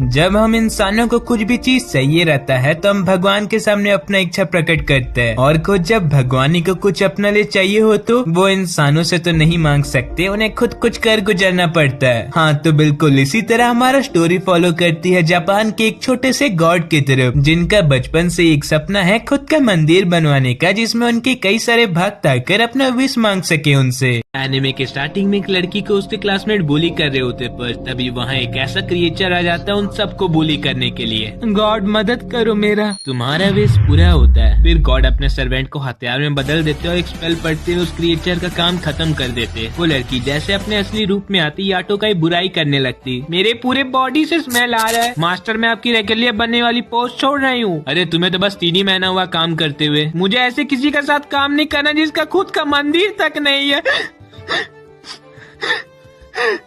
जब हम इंसानों को कुछ भी चीज चाहिए रहता है तो हम भगवान के सामने अपना इच्छा प्रकट करते हैं, और खुद जब भगवान को कुछ अपने लिए चाहिए हो तो वो इंसानों से तो नहीं मांग सकते, उन्हें खुद कुछ कर गुजरना पड़ता है। हाँ, तो बिल्कुल इसी तरह हमारा स्टोरी फॉलो करती है जापान के एक छोटे से गॉड की तरफ, जिनका बचपन से एक सपना है खुद का मंदिर बनवाने का, जिसमें उनके कई सारे भक्त आकर अपना विश मांग सके उनसे। एनिमे के स्टार्टिंग में एक लड़की को उसके क्लासमेट बुली कर रहे होते, पर तभी वहाँ एक ऐसा क्रिएचर आ जाता है उन सबको बुली करने के लिए। गॉड मदद करो मेरा, तुम्हारा विश पूरा होता है। फिर गॉड अपने सर्वेंट को हथियार में बदल देते और एक स्पेल पढ़ते हुए उस क्रिएचर का काम खत्म कर देते। वो लड़की जैसे अपने असली रूप में आती याटो का बुराई करने लगती। मेरे पूरे बॉडी से स्मेल आ रहा है मास्टर, मैं आपकी रेगुलर बनने वाली पोस्ट छोड़ रही हूँ। अरे तुम्हें तो बस 3 ही महीना हुआ काम करते हुए, मुझे ऐसे किसी के साथ काम नहीं करना जिसका खुद का मंदिर तक नहीं है।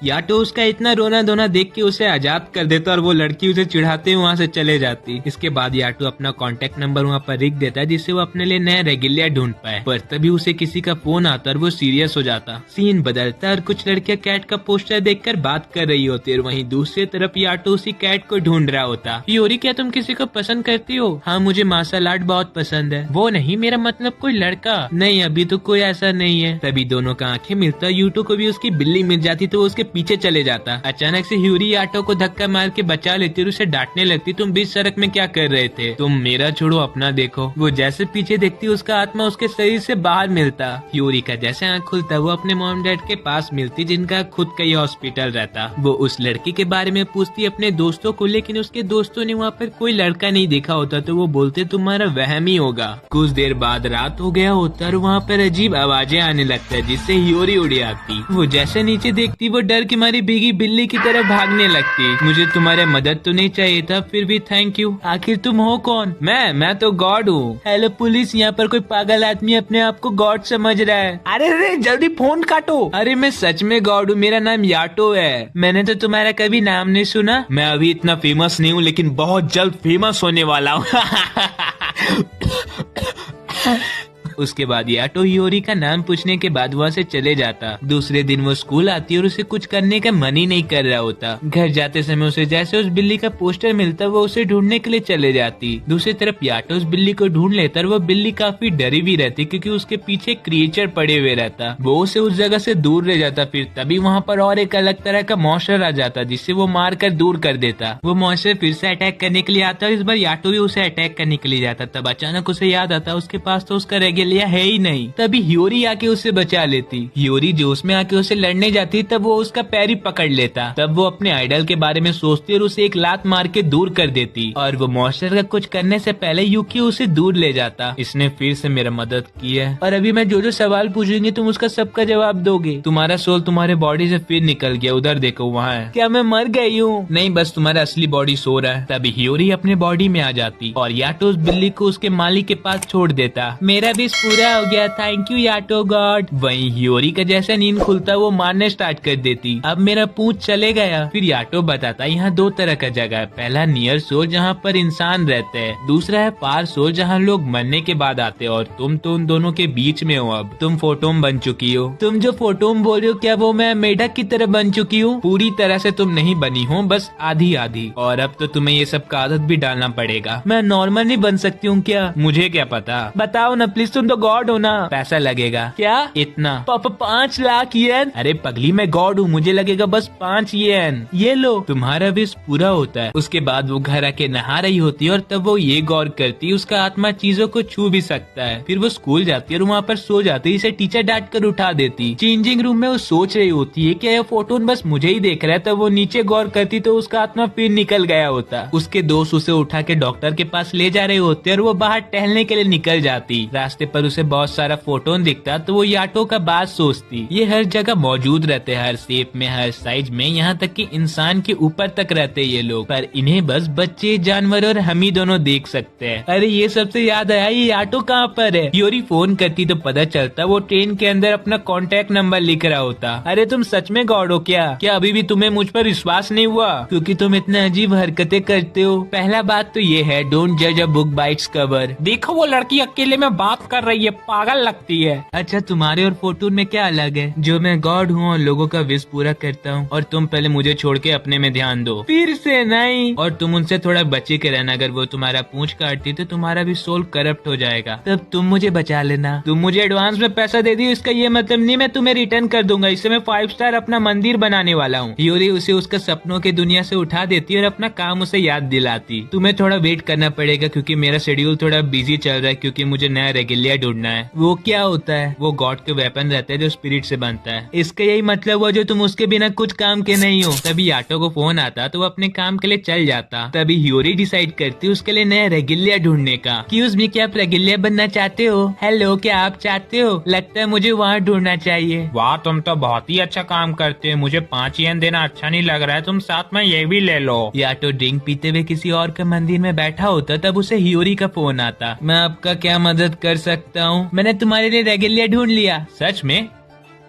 याटो उसका इतना रोना धोना देख के उसे आजाद कर देता और वो लड़की उसे चिढ़ाते वहाँ से चले जाती। इसके बाद याटो अपना कांटेक्ट नंबर वहाँ पर लिख देता है जिससे वो अपने लिए नया रेगुलर ढूंढ पाए, पर तभी उसे किसी का फोन आता और वो सीरियस हो जाता। सीन बदलता और कुछ लड़कियां कैट का पोस्टर देखकर बात कर रही होती है, वहीं दूसरी तरफ याटो उसी कैट को ढूंढ रहा होता। योरी, क्या तुम किसी को पसंद करती हो? हाँ, मुझे मार्शल आर्ट बहुत पसंद है। वो नहीं, मेरा मतलब कोई लड़का। नहीं, अभी तो कोई ऐसा नहीं है। तभी दोनों का आंखें मिलता, यूटो को भी उसकी बिल्ली मिल जाती तो उसके पीछे चले जाता। अचानक से ह्यूरी याटो को धक्का मार के बचा लेती और उसे डांटने लगती, तुम बीच सड़क में क्या कर रहे थे? तुम मेरा छोड़ो, अपना देखो। वो जैसे पीछे देखती उसका आत्मा उसके शरीर से बाहर मिलता। ह्यूरी का जैसे आँख खुलता वो अपने मॉम डैड के पास मिलती जिनका खुद का ही हॉस्पिटल रहता। वो उस लड़की के बारे में पूछती अपने दोस्तों को, लेकिन उसके दोस्तों ने वहाँ पर कोई लड़का नहीं देखा होता तो वो बोलते तुम्हारा वहम ही होगा। कुछ देर बाद रात हो गया होता और वहाँ पर अजीब आवाजें आने लगता है जिससे ह्यूरी उड़ आती। वो जैसे नीचे देखती वो डर की मारी भीगी बिल्ली की तरह भागने लगती। मुझे तुम्हारे मदद तो नहीं चाहिए था, फिर भी थैंक यू। आखिर तुम हो कौन? मैं तो गॉड हूँ। हेलो पुलिस, यहाँ पर कोई पागल आदमी अपने आप को गॉड समझ रहा है। अरे जल्दी फोन काटो। अरे मैं सच में गॉड हूँ, मेरा नाम याटो है। मैंने तो तुम्हारा कभी नाम नहीं सुना। मैं अभी इतना फेमस नहीं हूँ लेकिन बहुत जल्द फेमस होने वाला हूँ। उसके बाद याटो ह्यूरी का नाम पूछने के बाद वहाँ से चले जाता। दूसरे दिन वो स्कूल आती और उसे कुछ करने का मन ही नहीं कर रहा होता। घर जाते समय उसे जैसे उस बिल्ली का पोस्टर मिलता वो उसे ढूंढने के लिए चले जाती। दूसरी तरफ याटो उस बिल्ली को ढूंढ लेता और वो बिल्ली काफी डरी भी रहती क्योंकि उसके पीछे क्रिएचर पड़े हुए रहता। वो उसे उस जगह से दूर ले जाता। फिर तभी वहाँ पर और एक अलग तरह का मॉन्स्टर आ जाता जिससे वो मार कर दूर कर देता। वो मॉन्स्टर फिर से अटैक करने के लिए आता और इस बार याटो भी उसे अटैक करने के लिए जाता। तब अचानक उसे याद आता उसके पास तो उसका रेगुलर है ही नहीं। तभी ह्यूरी आके उसे बचा लेती। ह्यूरी जोश में आके उसे लड़ने जाती तब वो उसका पैर ही पकड़ लेता। तब वो अपने आइडल के बारे में सोचती और उसे एक लात मार के दूर कर देती और वो मॉन्स्टर का कुछ करने से पहले यूकी उसे दूर ले जाता। इसने फिर से मेरा मदद की है और अभी मैं जो सवाल पूछूंगी तुम उसका सबका जवाब दोगे। तुम्हारा सोल तुम्हारे बॉडी से फिर निकल गया, उधर देखो वहाँ है। क्या मैं मर गई हूँ? नहीं, बस तुम्हारा असली बॉडी सो रहा है। तभी ह्यूरी अपने बॉडी में आ जाती और याटो उस बिल्ली को उसके मालिक के पास छोड़ देता। मेरा भी पूरा हो गया, थैंक यू याटो गॉड। वहीं ह्यूरी का जैसा नींद खुलता वो मारने स्टार्ट कर देती। अब मेरा पूंछ चले गया। फिर याटो बताता यहाँ 2 तरह का जगह है। पहला नियर सोल जहाँ पर इंसान रहते हैं, दूसरा है फार सोल जहाँ लोग मरने के बाद आते हैं और तुम तो उन दोनों के बीच में हो। अब तुम फोटोम बन चुकी हो। तुम जो फोटोम बोल रहे हो क्या वो मैं मेढक की तरह बन चुकी हूँ? पूरी तरह से तुम नहीं बनी हो, बस आधी आधी। और अब तो तुम्हें ये सब का आदत भी डालना पड़ेगा। मैं नॉर्मल नहीं बन सकती हूँ क्या? मुझे क्या पता, बताओ ना प्लीज, तुम तो गॉड हो ना। पैसा लगेगा क्या? इतना? 5 लाख येन? अरे पगली, मैं गॉड हूँ, मुझे लगेगा बस 5 येन। ये लो, तुम्हारा विश पूरा होता है। उसके बाद वो घर आके नहा रही होती है और तब वो ये गौर करती उसका आत्मा चीजों को छू भी सकता है। फिर वो स्कूल जाती है और वहाँ पर सो जाती है। इसे टीचर डांट कर उठा देती। चेंजिंग रूम में वो सोच रही होती है क्या यह फोटोन बस मुझे ही देख रहा है। तब वो नीचे गौर करती तो उसका आत्मा फिर निकल गया होता। उसके दोस्त उसे उठा के डॉक्टर के पास ले जा रहे होते और वो बाहर टहलने के लिए निकल जाती। रास्ते पर उसे बहुत सारा फोटोन दिखता तो वो याटो का बात सोचती। ये हर जगह मौजूद रहते, हर शेप में, हर साइज में, यहाँ तक कि इंसान के ऊपर तक रहते ये लोग, पर इन्हें बस बच्चे, जानवर और हम ही दोनों देख सकते हैं। अरे ये सबसे याद आया, ये याटो कहाँ पर है? ह्यूरी फोन करती तो पता चलता वो ट्रेन के अंदर अपना कॉन्टेक्ट नंबर लिख रहा होता। अरे तुम सच में गॉड हो क्या? क्या अभी भी तुम्हें मुझ पर विश्वास नहीं हुआ? क्योंकि तुम इतना अजीब हरकतें करते हो। पहला बात तो ये है, डोंट जज a book by its cover. देखो वो लड़की अकेले में बात कर कर रही है, पागल लगती है। अच्छा, तुम्हारे और फोटून में क्या अलग है? जो मैं गॉड हूँ और लोगों का विश पूरा करता हूँ, और तुम पहले मुझे छोड़ के अपने में ध्यान दो। फिर से नहीं। और तुम उनसे थोड़ा बचे के रहना, अगर वो तुम्हारा पूंछ काटती तो तुम्हारा भी सोल करप्ट हो जाएगा, तब तुम मुझे बचा लेना। तुम मुझे एडवांस में पैसा दे दी, इसका ये मतलब नहीं मैं तुम्हें रिटर्न कर दूंगा। इससे मैं 5 स्टार अपना मंदिर बनाने वाला हूँ। यूरी उसे उसका सपनों की दुनिया से उठा देती और अपना काम उसे याद दिलाती। तुम्हें थोड़ा वेट करना पड़ेगा क्योंकि मेरा शेड्यूल थोड़ा बिजी चल रहा है, क्योंकि मुझे नया रेगिलिया ढूंढना है। वो क्या होता है? वो गॉड के वेपन रहते हैं जो स्पिरिट से बनता है। इसका यही मतलब हुआ जो तुम उसके बिना कुछ काम के नहीं हो। तभी याटो को फोन आता तो वो अपने काम के लिए चल जाता। तभी ह्यूरी डिसाइड करती उसके लिए नया रेगिलिया ढूंढने का। एक्सक्यूज मी, क्या आप रेगिलिया बनना चाहते हो? हेलो, क्या आप चाहते हो? लगता है मुझे वहाँ ढूंढना चाहिए। वाह, तुम तो बहुत ही अच्छा काम करते हो। मुझे 5 येन देना अच्छा नहीं लग रहा है, तुम साथ में ये भी ले लो। याटो ड्रिंक पीते हुए किसी और के मंदिर में बैठा होता, तब उसे ह्यूरी का फोन आता। मैं आपका क्या मदद कर सकता हूँ? मैंने तुम्हारे लिए रेगिलिया ढूंढ लिया। सच में?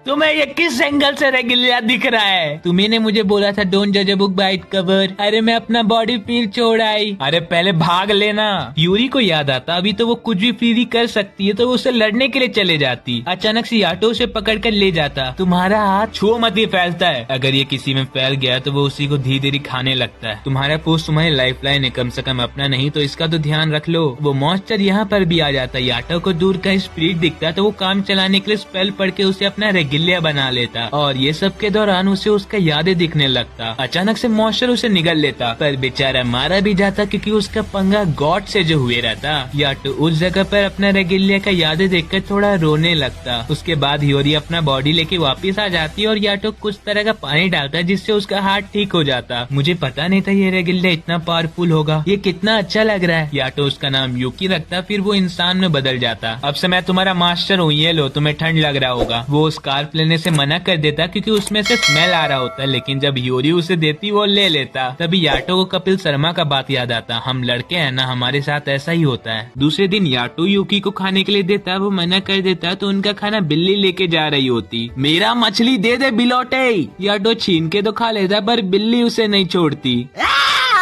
तुम्हें ये किस एंगल से रेगिलिया दिख रहा है? तुम्ही ने मुझे बोला था डोंट जज a book by its cover. अरे मैं अपना बॉडी फिर छोड़ आई। अरे पहले भाग लेना। यूरी को याद आता अभी तो वो कुछ भी फ्रीली कर सकती है, तो वो उसे लड़ने के लिए चले जाती। अचानक से याटो उसे पकड़ कर ले जाता। तुम्हारा हाथ छुओ मत, ये फैलता है। अगर ये किसी में फैल गया तो वो उसी को धीरे धीरे खाने लगता है। तुम्हारा पोस्ट तुम्हारी लाइफ लाइन है, कम से कम अपना नहीं तो इसका तो ध्यान रख लो। वो मॉन्स्टर यहाँ पर भी आ जाता। याटो को दूर का स्पिरिट दिखता तो वो काम चलाने के लिए स्पेल पढ़ के उसे अपना रेगिलिया बना लेता, और ये सब के दौरान उसे उसका यादें दिखने लगता। अचानक से मॉन्स्टर उसे निगल लेता, पर बेचारा मारा भी जाता क्योंकि उसका पंगा गॉड से जो हुए रहता। याटो उस जगह पर अपना रेगिलिया का यादें देखकर थोड़ा रोने लगता। उसके बाद ह्यूरी अपना बॉडी लेके वापस आ जाती और याटो कुछ तरह का पानी डालता जिससे उसका हार्ट ठीक हो जाता। मुझे पता नहीं था ये रेगिलिया इतना पावरफुल होगा, ये कितना अच्छा लग रहा है। याटो उसका नाम यूकी रखता, फिर वो इंसान में बदल जाता। अब से मैं तुम्हारा मास्टर हूँ, ये लो, तुम्हें ठंड लग रहा होगा। वो स्कार्फ लेने से मना कर देता क्योंकि उसमें से स्मेल आ रहा होता, लेकिन जब ह्यूरी उसे देती वो ले लेता। तभी याटो को कपिल शर्मा का बात याद आता। हम लड़के हैं ना, हमारे साथ ऐसा ही होता है। दूसरे दिन याटो यूकी को खाने के लिए देता, वो मना कर देता तो उनका खाना बिल्ली लेके जा रही होती। मेरा मछली दे दे बिलोटे। याटो छीन के तो खा लेता पर बिल्ली उसे नहीं छोड़ती।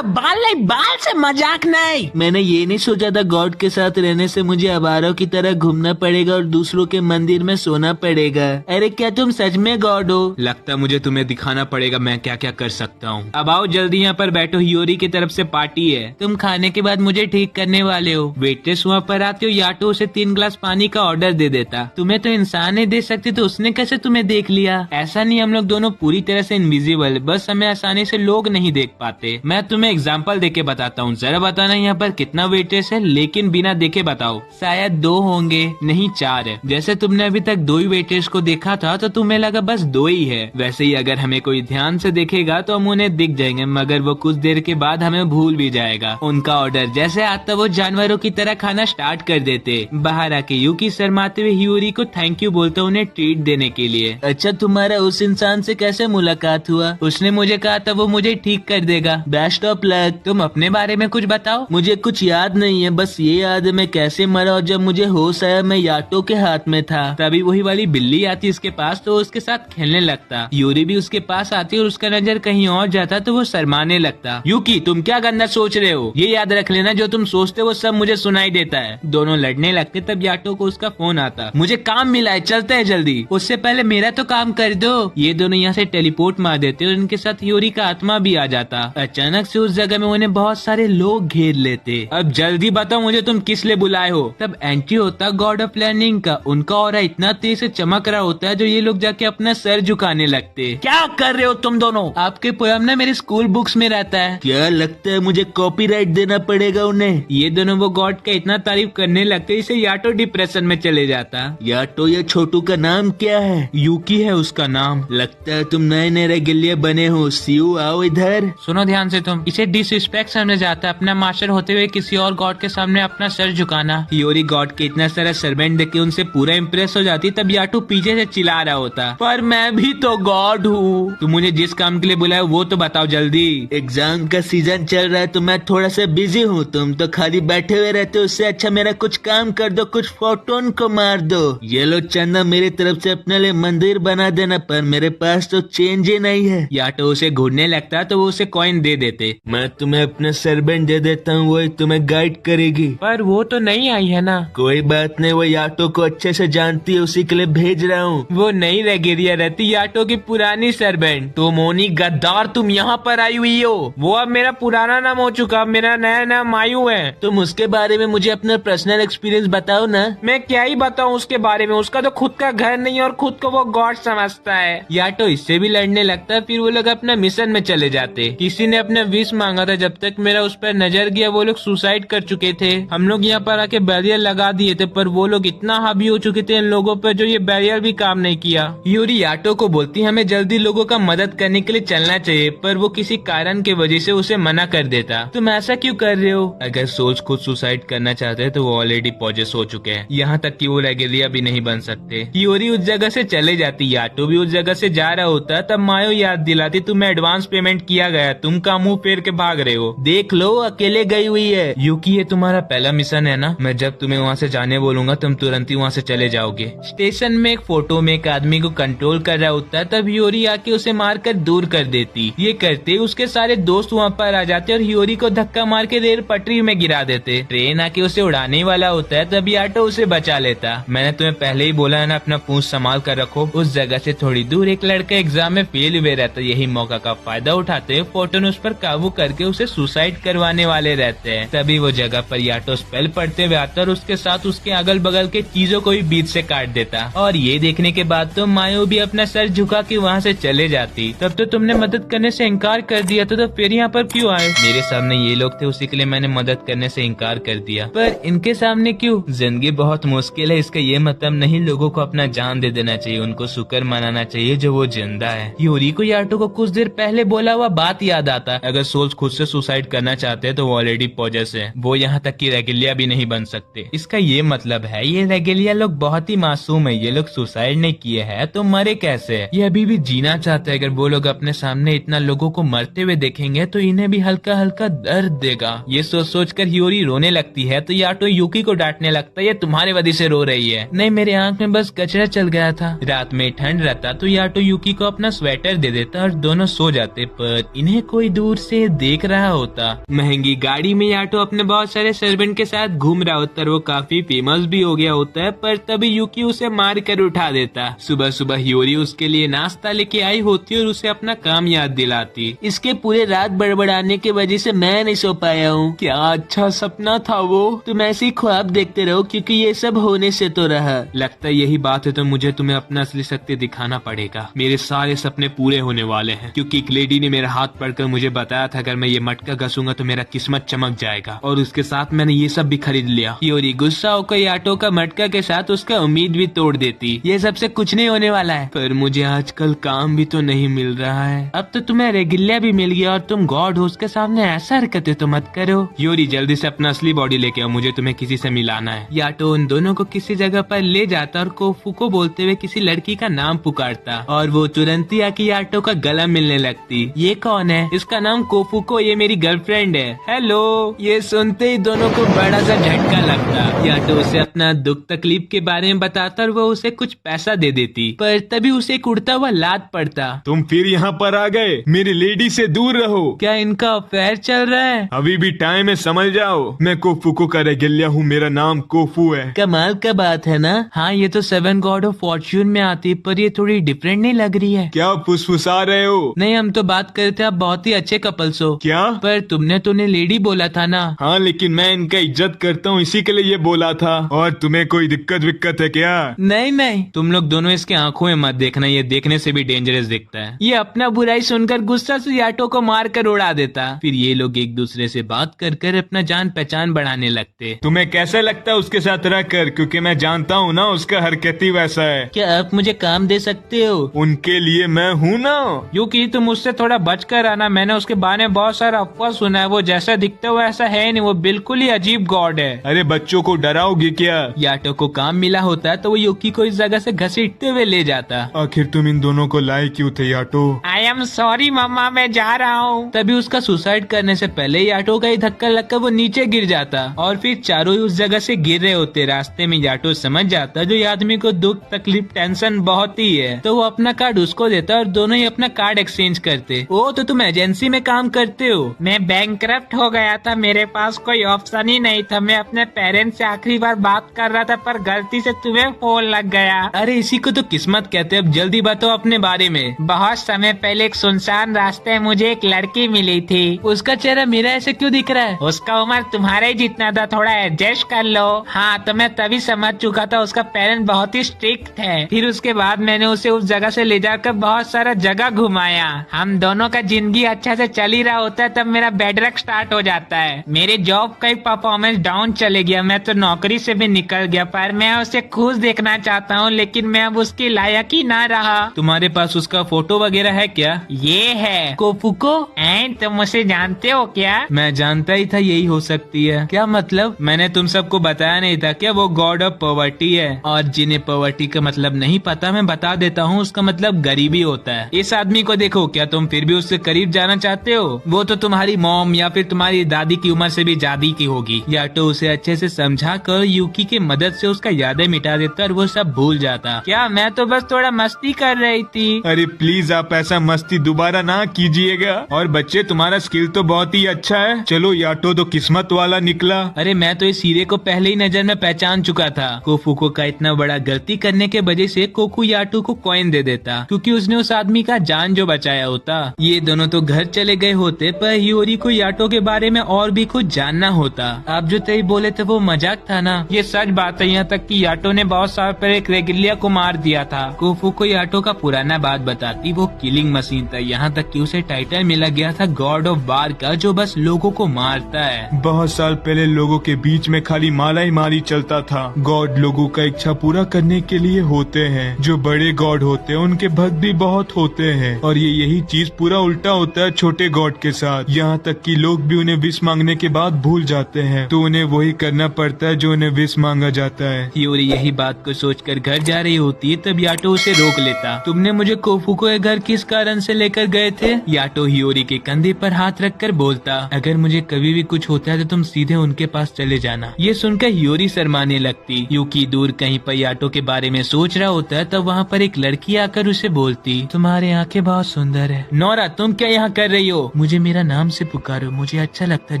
बाल से मजाक नहीं। मैंने ये नहीं सोचा था गॉड के साथ रहने से मुझे आवारों की तरह घूमना पड़ेगा और दूसरों के मंदिर में सोना पड़ेगा। अरे क्या तुम सच में गॉड हो? लगता मुझे तुम्हें दिखाना पड़ेगा मैं क्या क्या कर सकता हूँ। अब आओ जल्दी यहाँ पर बैठो, ह्यूरी की तरफ से पार्टी है। तुम खाने के बाद मुझे ठीक करने वाले हो। वेट्रेस वहाँ पर आते हो, याटो उसे 3 ग्लास पानी का ऑर्डर दे देता। तुम्हें तो इंसान ही दे सकती, तो उसने कैसे तुम्हें देख लिया? ऐसा नहीं, हम लोग दोनों पूरी तरह से इनविजिबल, बस हमें आसानी से लोग नहीं देख पाते। मैं तुम्हें एग्जाम्पल देके बताता हूँ, जरा बताना यहाँ पर कितना वेटेज है, लेकिन बिना देखे बताओ। शायद 2 होंगे, नहीं 4 है। जैसे तुमने अभी तक 2 ही वेटेज को देखा था तो तुम्हें लगा बस 2 ही है। वैसे ही अगर हमें कोई ध्यान से देखेगा तो हम उन्हें दिख जाएंगे, मगर वो कुछ देर के बाद हमें भूल भी जाएगा। उनका ऑर्डर जैसे आता वो जानवरों की तरह खाना स्टार्ट कर देते। बाहर आके यूकी शर्माते हुए ह्यूरी को थैंक यू बोलते उन्हें ट्रीट देने के लिए। अच्छा, तुम्हारा उस इंसान से कैसे मुलाकात हुआ? उसने मुझे कहा था वो मुझे ठीक कर देगा। Best of luck. तुम अपने बारे में कुछ बताओ। मुझे कुछ याद नहीं है, बस ये याद है मैं कैसे मरा, और जब मुझे होश आया मैं याटो के हाथ में था। तभी वही वाली बिल्ली आती उसके पास तो उसके साथ खेलने लगता। यूरी भी उसके पास आती और उसका नजर कहीं और जाता तो वो शर्माने लगता। यूकी, तुम क्या गंदा सोच रहे हो? ये याद रख लेना, जो तुम सोचते हो वो सब मुझे सुनाई देता है। दोनों लड़ने लगते, तब याटो को उसका फोन आता। मुझे काम मिला है, चलते हैं जल्दी। उससे पहले मेरा तो काम कर दो। ये दोनों यहाँ से टेलीपोर्ट मार देते और उनके साथ यूरी का आत्मा भी आ जाता। अचानक से उस जगह में उन्हें बहुत सारे लोग घेर लेते। अब जल्दी बताओ मुझे तुम किस लिए बुलाए हो? तब एंट्री होता गॉड ऑफ लर्निंग का। उनका ऑरा इतना तेज से चमक रहा होता है जो ये लोग जाके अपना सर झुकाने लगते। क्या कर रहे हो तुम दोनों? आपके पोयम ना मेरे स्कूल बुक्स में रहता है। क्या लगता है मुझे कॉपीराइट देना पड़ेगा उन्हें? ये दोनों वो गॉड का इतना तारीफ करने लगते इसे याटो डिप्रेशन में चले जाता। याटो, ये छोटू का नाम क्या है? यूकी है उसका नाम। लगता है तुम नए नए रेगिलिया बने हो। सीयू, आओ इधर। सुनो ध्यान से, तुम इसे डिसरिस्पेक्ट समझ जाता है, अपना मास्टर होते हुए किसी और गॉड के सामने अपना सर झुकाना। ह्यूरी गॉड के इतना सारा सर्वेंट देख के उनसे पूरा इम्प्रेस हो जाती। तब याटो पीछे से चिल्ला रहा होता, पर मैं भी तो गॉड हूँ। तुम मुझे जिस काम के लिए बुलाया वो तो बताओ जल्दी। एग्जाम का सीजन चल रहा है तो मैं थोड़ा सा बिजी हूँ, तुम तो खाली बैठे हुए रहते हो। उससे अच्छा मेरा कुछ काम कर दो, कुछ फोटोन को मार दो। ये लो चंदा मेरी तरफ से अपने लिए मंदिर बना देना, पर मेरे पास तो चेंज ही नहीं है। याटो उसे घूरने लगता तो वो उसे कॉइन दे देते। मैं तुम्हें अपना सर्वेंट दे देता हूँ, वही तुम्हें गाइड करेगी। पर वो तो नहीं आई है ना। कोई बात नहीं, वो याटो को अच्छे से जानती है, उसी के लिए भेज रहा हूँ। वो नई रेगेलिया रहती, याटो की पुरानी सर्वेंट। तो मोनी गद्दार, तुम यहाँ पर आई हुई हो। वो अब मेरा पुराना नाम हो चुका, मेरा नया नाम मायू है। तुम उसके बारे में मुझे अपना पर्सनल एक्सपीरियंस बताओ ना। मैं क्या ही बताऊं उसके बारे में, उसका तो खुद का घर नहीं है और खुद को वो गॉड समझता है। याटो इससे भी लड़ने लगता है, फिर वो लोग अपना मिशन में चले जाते। किसी ने अपना विश मांगा था, जब तक मेरा उस पर नजर गया वो लोग सुसाइड कर चुके थे। हम लोग यहाँ पर आके बैरियर लगा दिए थे, पर वो लोग इतना हावी हो चुके थे इन लोगों पर, जो ये बैरियर भी काम नहीं किया। यूरी याटो को बोलती हमें जल्दी लोगों का मदद करने के लिए चलना चाहिए, पर वो किसी कारण की वजह से उसे मना कर देता। तुम ऐसा क्यों कर रहे हो? अगर सोल्स खुद सुसाइड करना चाहते हैं तो वो ऑलरेडी पॉजेस हो चुके हैं, यहाँ तक कि वो रेगेलिया भी नहीं बन सकते। यूरी उस जगह से चले जाती, याटो भी उस जगह से जा रहा होता, तब मायो याद दिलाती तुम्हें एडवांस पेमेंट किया गया, तुम का मुंह फेर के भाग रहे हो। देख लो अकेले गई हुई है। यूकी ये तुम्हारा पहला मिशन है ना, मैं जब तुम्हें वहाँ से जाने बोलूंगा तुम तुरंत ही वहाँ से चले जाओगे। स्टेशन में एक फोटो में एक आदमी को कंट्रोल कर रहा होता, तब हियोरी आके उसे मारकर दूर कर देती। ये करते उसके सारे दोस्त वहाँ पर आ जाते और हियोरी को धक्का मार के रेल पटरी में गिरा देते। ट्रेन आके उसे उड़ाने वाला होता है, तब याटो उसे बचा लेता। मैंने तुम्हें पहले ही बोला है ना, अपना पूंछ संभाल कर रखो। उस जगह से थोड़ी दूर एक लड़का एग्जाम में फेल हुए रहता, यही मौका का फायदा उठाते हुए फोटोन उस पर काबू करके उसे सुसाइड करवाने वाले रहते हैं। तभी वो जगह पर याटो स्पेल पढ़ते हुए आता और उसके साथ उसके अगल बगल के चीजों को भी बीच से काट देता। और ये देखने के बाद तो मायो भी अपना सर झुका के वहाँ से चले जाती। तब तो तुमने मदद करने से इनकार कर दिया था, तो फिर यहाँ पर क्यों आए? मेरे सामने ये लोग थे, उसी के लिए मैंने मदद करने से इनकार कर दिया। पर इनके सामने क्यों? जिंदगी बहुत मुश्किल है, इसका ये मतलब नहीं लोगों को अपना जान दे देना चाहिए, उनको शुक्र मनाना चाहिए जो वो जिंदा है। यूरी को याटो को कुछ देर पहले बोला हुआ बात याद आता है, अगर सोल्स खुद से सुसाइड करना चाहते हैं तो वो ऑलरेडी पॉजेस है, वो यहाँ तक कि रेगेलिया भी नहीं बन सकते। इसका ये मतलब है ये रेगेलिया लोग बहुत ही मासूम है, ये लोग सुसाइड नहीं किए हैं तो मरे कैसे? ये अभी भी जीना चाहते हैं। अगर वो लोग अपने सामने इतना लोगों को मरते हुए देखेंगे तो इन्हें भी हल्का हल्का दर्द देगा। ये सोच सोच कर हियोरी रोने लगती है, तो याटो यूकी को डांटने लगता है, ये तुम्हारी वजह से रो रही है। नहीं, मेरे आंख में बस कचरा चल गया था। रात में ठंड रहता तो याटो यूकी को अपना स्वेटर दे देता और दोनों सो जाते, पर इन्हें कोई दूर से देख रहा होता। महंगी गाड़ी में याटो अपने बहुत सारे सर्वेंट के साथ घूम रहा होता, वो काफी फेमस भी हो गया होता है, पर तभी यूकी उसे मार कर उठा देता। सुबह सुबह हियोरी उसके लिए नाश्ता लेके आई होती और उसे अपना काम याद दिलाती। इसके पूरे रात बड़बड़ाने की वजह से मैं नहीं सो पाया हूँ। क्या अच्छा सपना था वो। तुम ऐसे ही ख्वाब देखते रहो, क्योंकि ये सब होने से तो रहा। लगता है यही बात है, तो मुझे तुम्हें अपना असली शक्ति दिखाना पड़ेगा। मेरे सारे सपने पूरे होने वाले हैं, क्योंकि एक लेडी ने मेरा हाथ पकड़कर मुझे बताया था अगर मैं ये मटका घसूंगा तो मेरा किस्मत चमक जाएगा, और उसके साथ मैंने ये सब भी खरीद लिया। हियोरी गुस्सा होकर याटो का मटका के साथ उसका उम्मीद भी तोड़ देती। ये सबसे कुछ नहीं होने वाला है, पर मुझे आजकल काम भी तो नहीं मिल रहा है। अब तो तुम्हें रेगिलिया भी मिल गया और तुम गॉड हो, उसके सामने ऐसा हरकतें तो मत करो। हियोरी जल्दी से अपना असली बॉडी लेके आओ, मुझे तुम्हें किसी से मिलाना है। याटो उन दोनों को किसी जगह पर ले जाता और कोफू को बोलते हुए किसी लड़की का नाम पुकारता, और वो तुरंत ही आके याटो का गला मिलने लगती। ये कौन है? इसका नाम कोफुको, ये मेरी गर्लफ्रेंड है। हेलो। ये सुनते ही दोनों को बड़ा सा झटका लगता। याटो उसे अपना दुख तकलीफ के बारे में बताता और वो उसे कुछ पैसा दे देती, पर तभी उसे एक उड़ता हुआ लात पड़ता। तुम फिर यहाँ पर आ गए, मेरी लेडी से दूर रहो। क्या इनका अफेयर चल रहा है? अभी भी टाइम है, समझ जाओ। मैं कोफुको का रेगेलिया हूँ, मेरा नाम कोफू है। कमाल का बात है ना। हाँ, ये तो 7 गॉड ऑफ फॉर्च्यून में आती, पर ये थोड़ी डिफरेंट नहीं लग रही है। क्या फुसफुसा रहे हो? नहीं, हम तो बात कर रहे थे आप बहुत ही अच्छे कपल्स हो। क्या? पर तुमने तो उन्हें लेडी बोला था ना। हाँ, लेकिन मैं इनका इज्जत करता हूँ, इसी के लिए ये बोला था। और तुम्हें कोई दिक्कत विक्कत है क्या? नहीं नहीं, तुम लोग दोनों इसके आंखों में मत देखना, ये देखने से भी डेंजरस दिखता है। ये अपना बुराई सुनकर गुस्सा से याटो को मार कर उड़ा देता। फिर ये लोग एक दूसरे से बात कर कर अपना जान पहचान बढ़ाने लगते। तुम्हें कैसा लगता है उसके साथ रहकर? क्योंकि मैं जानता हूँ ना उसका हरकत ही वैसा है। क्या आप मुझे काम दे सकते हो? उनके लिए मैं हूँ ना। यूकी, तुम उससे थोड़ा बच कर आना, मैंने उसके बारे में बहुत सारा अफवाह सुना है। वो जैसा दिखता है वैसा है नहीं, वो बिल्कुल ही अजीब गॉड है। अरे बच्चों को डराओगे क्या? याटो को काम मिला होता है तो वो यूकी को इस जगह से घसीटते हुए ले जाता। आखिर तुम इन दोनों को लाए क्यों थे याटो? आई एम सॉरी मम्मा, मैं जा रहा हूँ। तभी उसका सुसाइड करने से पहले याटो का ही धक्का लगकर वो नीचे गिर जाता, और फिर चारों ही उस जगह से गिर रहे होते। रास्ते में याटो समझ जाता जो आदमी को दुख तकलीफ टेंशन बहुत ही है, तो वो अपना कार्ड उसको देता और दोनों ही अपना कार्ड एक्सचेंज करते। ओ, तो तुम एजेंसी में काम करते हो? मैं बैंकक्रप्ट हो गया था, मेरे पास कोई ऑप्शन ही नहीं था। मैं अपने पेरेंट्स से आखिरी बार बात कर रहा था पर गलती से तुम्हें फोन लग गया। अरे इसी को तो किस्मत कहते हैं। अब जल्दी बताओ अपने बारे में। बहुत समय पहले एक सुनसान रास्ते में मुझे एक लड़की मिली थी। उसका चेहरा मेरा ऐसे क्यों दिख रहा है? उसका उम्र तुम्हारे ही जितना था, थोड़ा एडजस्ट कर लो। हाँ, तो मैं तभी समझ चुका था उसका पेरेंट बहुत ही स्ट्रिक्ट है। फिर उसके बाद मैंने उसे उस जगह से ले जाकर बहुत सारा जगह घुमाया। हम दोनों का जिंदगी अच्छा से चल ही रहा होता है तब मेरा बेडरक स्टार्ट हो जाता है। मेरे जॉब का परफॉर्मेंस डाउन चले गया, मैं तो नौकरी से भी निकल गया। पर मैं उसे खुश देखना चाहता हूँ, लेकिन मैं अब उसकी लायक ही ना रहा। तुम्हारे पास उसका फोटो वगैरह है क्या? ये है कोफुको। एंड तुम उसे जानते हो क्या? मैं जानता ही था यही हो सकती है। क्या मतलब? मैंने तुम सबको बताया नहीं था क्या वो गॉड ऑफ पॉवर्टी है? और जिन्हें पॉवर्टी का मतलब नहीं पता मैं बता देता हूँ, उसका मतलब गरीबी होता है। इस आदमी को देखो, क्या तुम फिर भी उससे करीब जाना चाहते हो? वो तो तुम्हारी मॉम या फिर तुम्हारी दादी की उम्र से भी ज्यादा की होगी। या तो उसे अच्छे से समझा कर यूकी की मदद से उसका यादें मिटा देता और वो सब भूल जाता। क्या? मैं तो बस थोड़ा मस्ती कर रही थी। अरे प्लीज आप ऐसा मस्ती दोबारा ना कीजिएगा। और बच्चे तुम्हारा स्किल तो बहुत ही अच्छा है। चलो याटो तो किस्मत वाला निकला। अरे मैं तो इस हीरे को पहले ही नजर में पहचान चुका था। कोफुको का इतना बड़ा गलती करने के वजह से कोकू याटो को कॉइन दे देता, क्योंकि उसने उस आदमी का जान जो बचाया होता। ये दोनों तो घर चले गए होते, पर हियोरी को याटो के बारे में और भी कुछ जानना होता। आप जो तय बोले थे वो मजाक था ना? ये सच बात है, यहाँ तक कि याटो ने बहुत साल पहले एक रेगिलिया को मार दिया था। कोफुको याटो का पुराना बात बताती वो किलिंग मशीन था, यहाँ तक कि उसे टाइटल मिला गया था गॉड ऑफ वार का, जो बस लोगों को मारता है। बहुत साल पहले लोगों के बीच में खाली मारा ही मारी चलता था। गॉड लोगों का इच्छा पूरा करने के लिए होते हैं। जो बड़े गॉड होते हैं उनके भक्त भी बहुत होते हैं, और ये यही चीज पूरा उल्टा होता है छोटे गॉड के साथ। यहाँ तक कि लोग भी उन्हें विश मांगने के बाद भूल जाते हैं, तो उन्हें वही करना पड़ता है जो उन्हें विश मांगा जाता है। हियोरी यही बात को सोचकर घर जा रही होती है, तब याटो उसे रोक लेता। तुमने मुझे कोफुको के घर किस कारण से लेकर गए थे? याटो हियोरी के कंधे पर हाथ रखकर बोलता, अगर मुझे कभी भी कुछ होता है तो तुम सीधे उनके पास चले जाना। ये सुनकर हियोरी शर्माने लगती। यूकी दूर कहीं पर याटो के बारे में सोच रहा होता है, तब वहाँ पर एक लड़की आकर उसे बोलती, तुम्हारी आंखें बहुत सुंदर है। नोरा तुम क्या यहाँ कर रही हो? मुझे मेरा नाम से पुकारो, मुझे अच्छा लगता है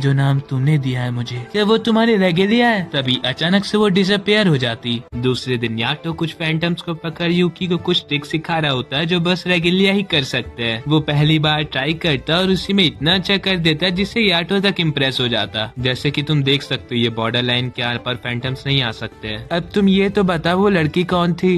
जो नाम तुमने दिया है मुझे। क्या वो तुम्हारी रेगेलिया है? तभी अचानक से वो डिसअपियर हो जाती। दूसरे दिन याटो कुछ फैंटम्स को पकड़ यूकी को कुछ ट्रिक सिखा रहा होता है जो बस रेगेलिया ही कर सकते हैं। वो पहली बार ट्राई करता और उसी में इतना अच्छा कर देता जिससे याटो तक इम्प्रेस हो जाता। जैसे कि तुम देख सकते हो ये बॉर्डर लाइन के आर पर फैंटम्स नहीं आ सकते। अब तुम ये तो बताओ वो लड़की कौन थी?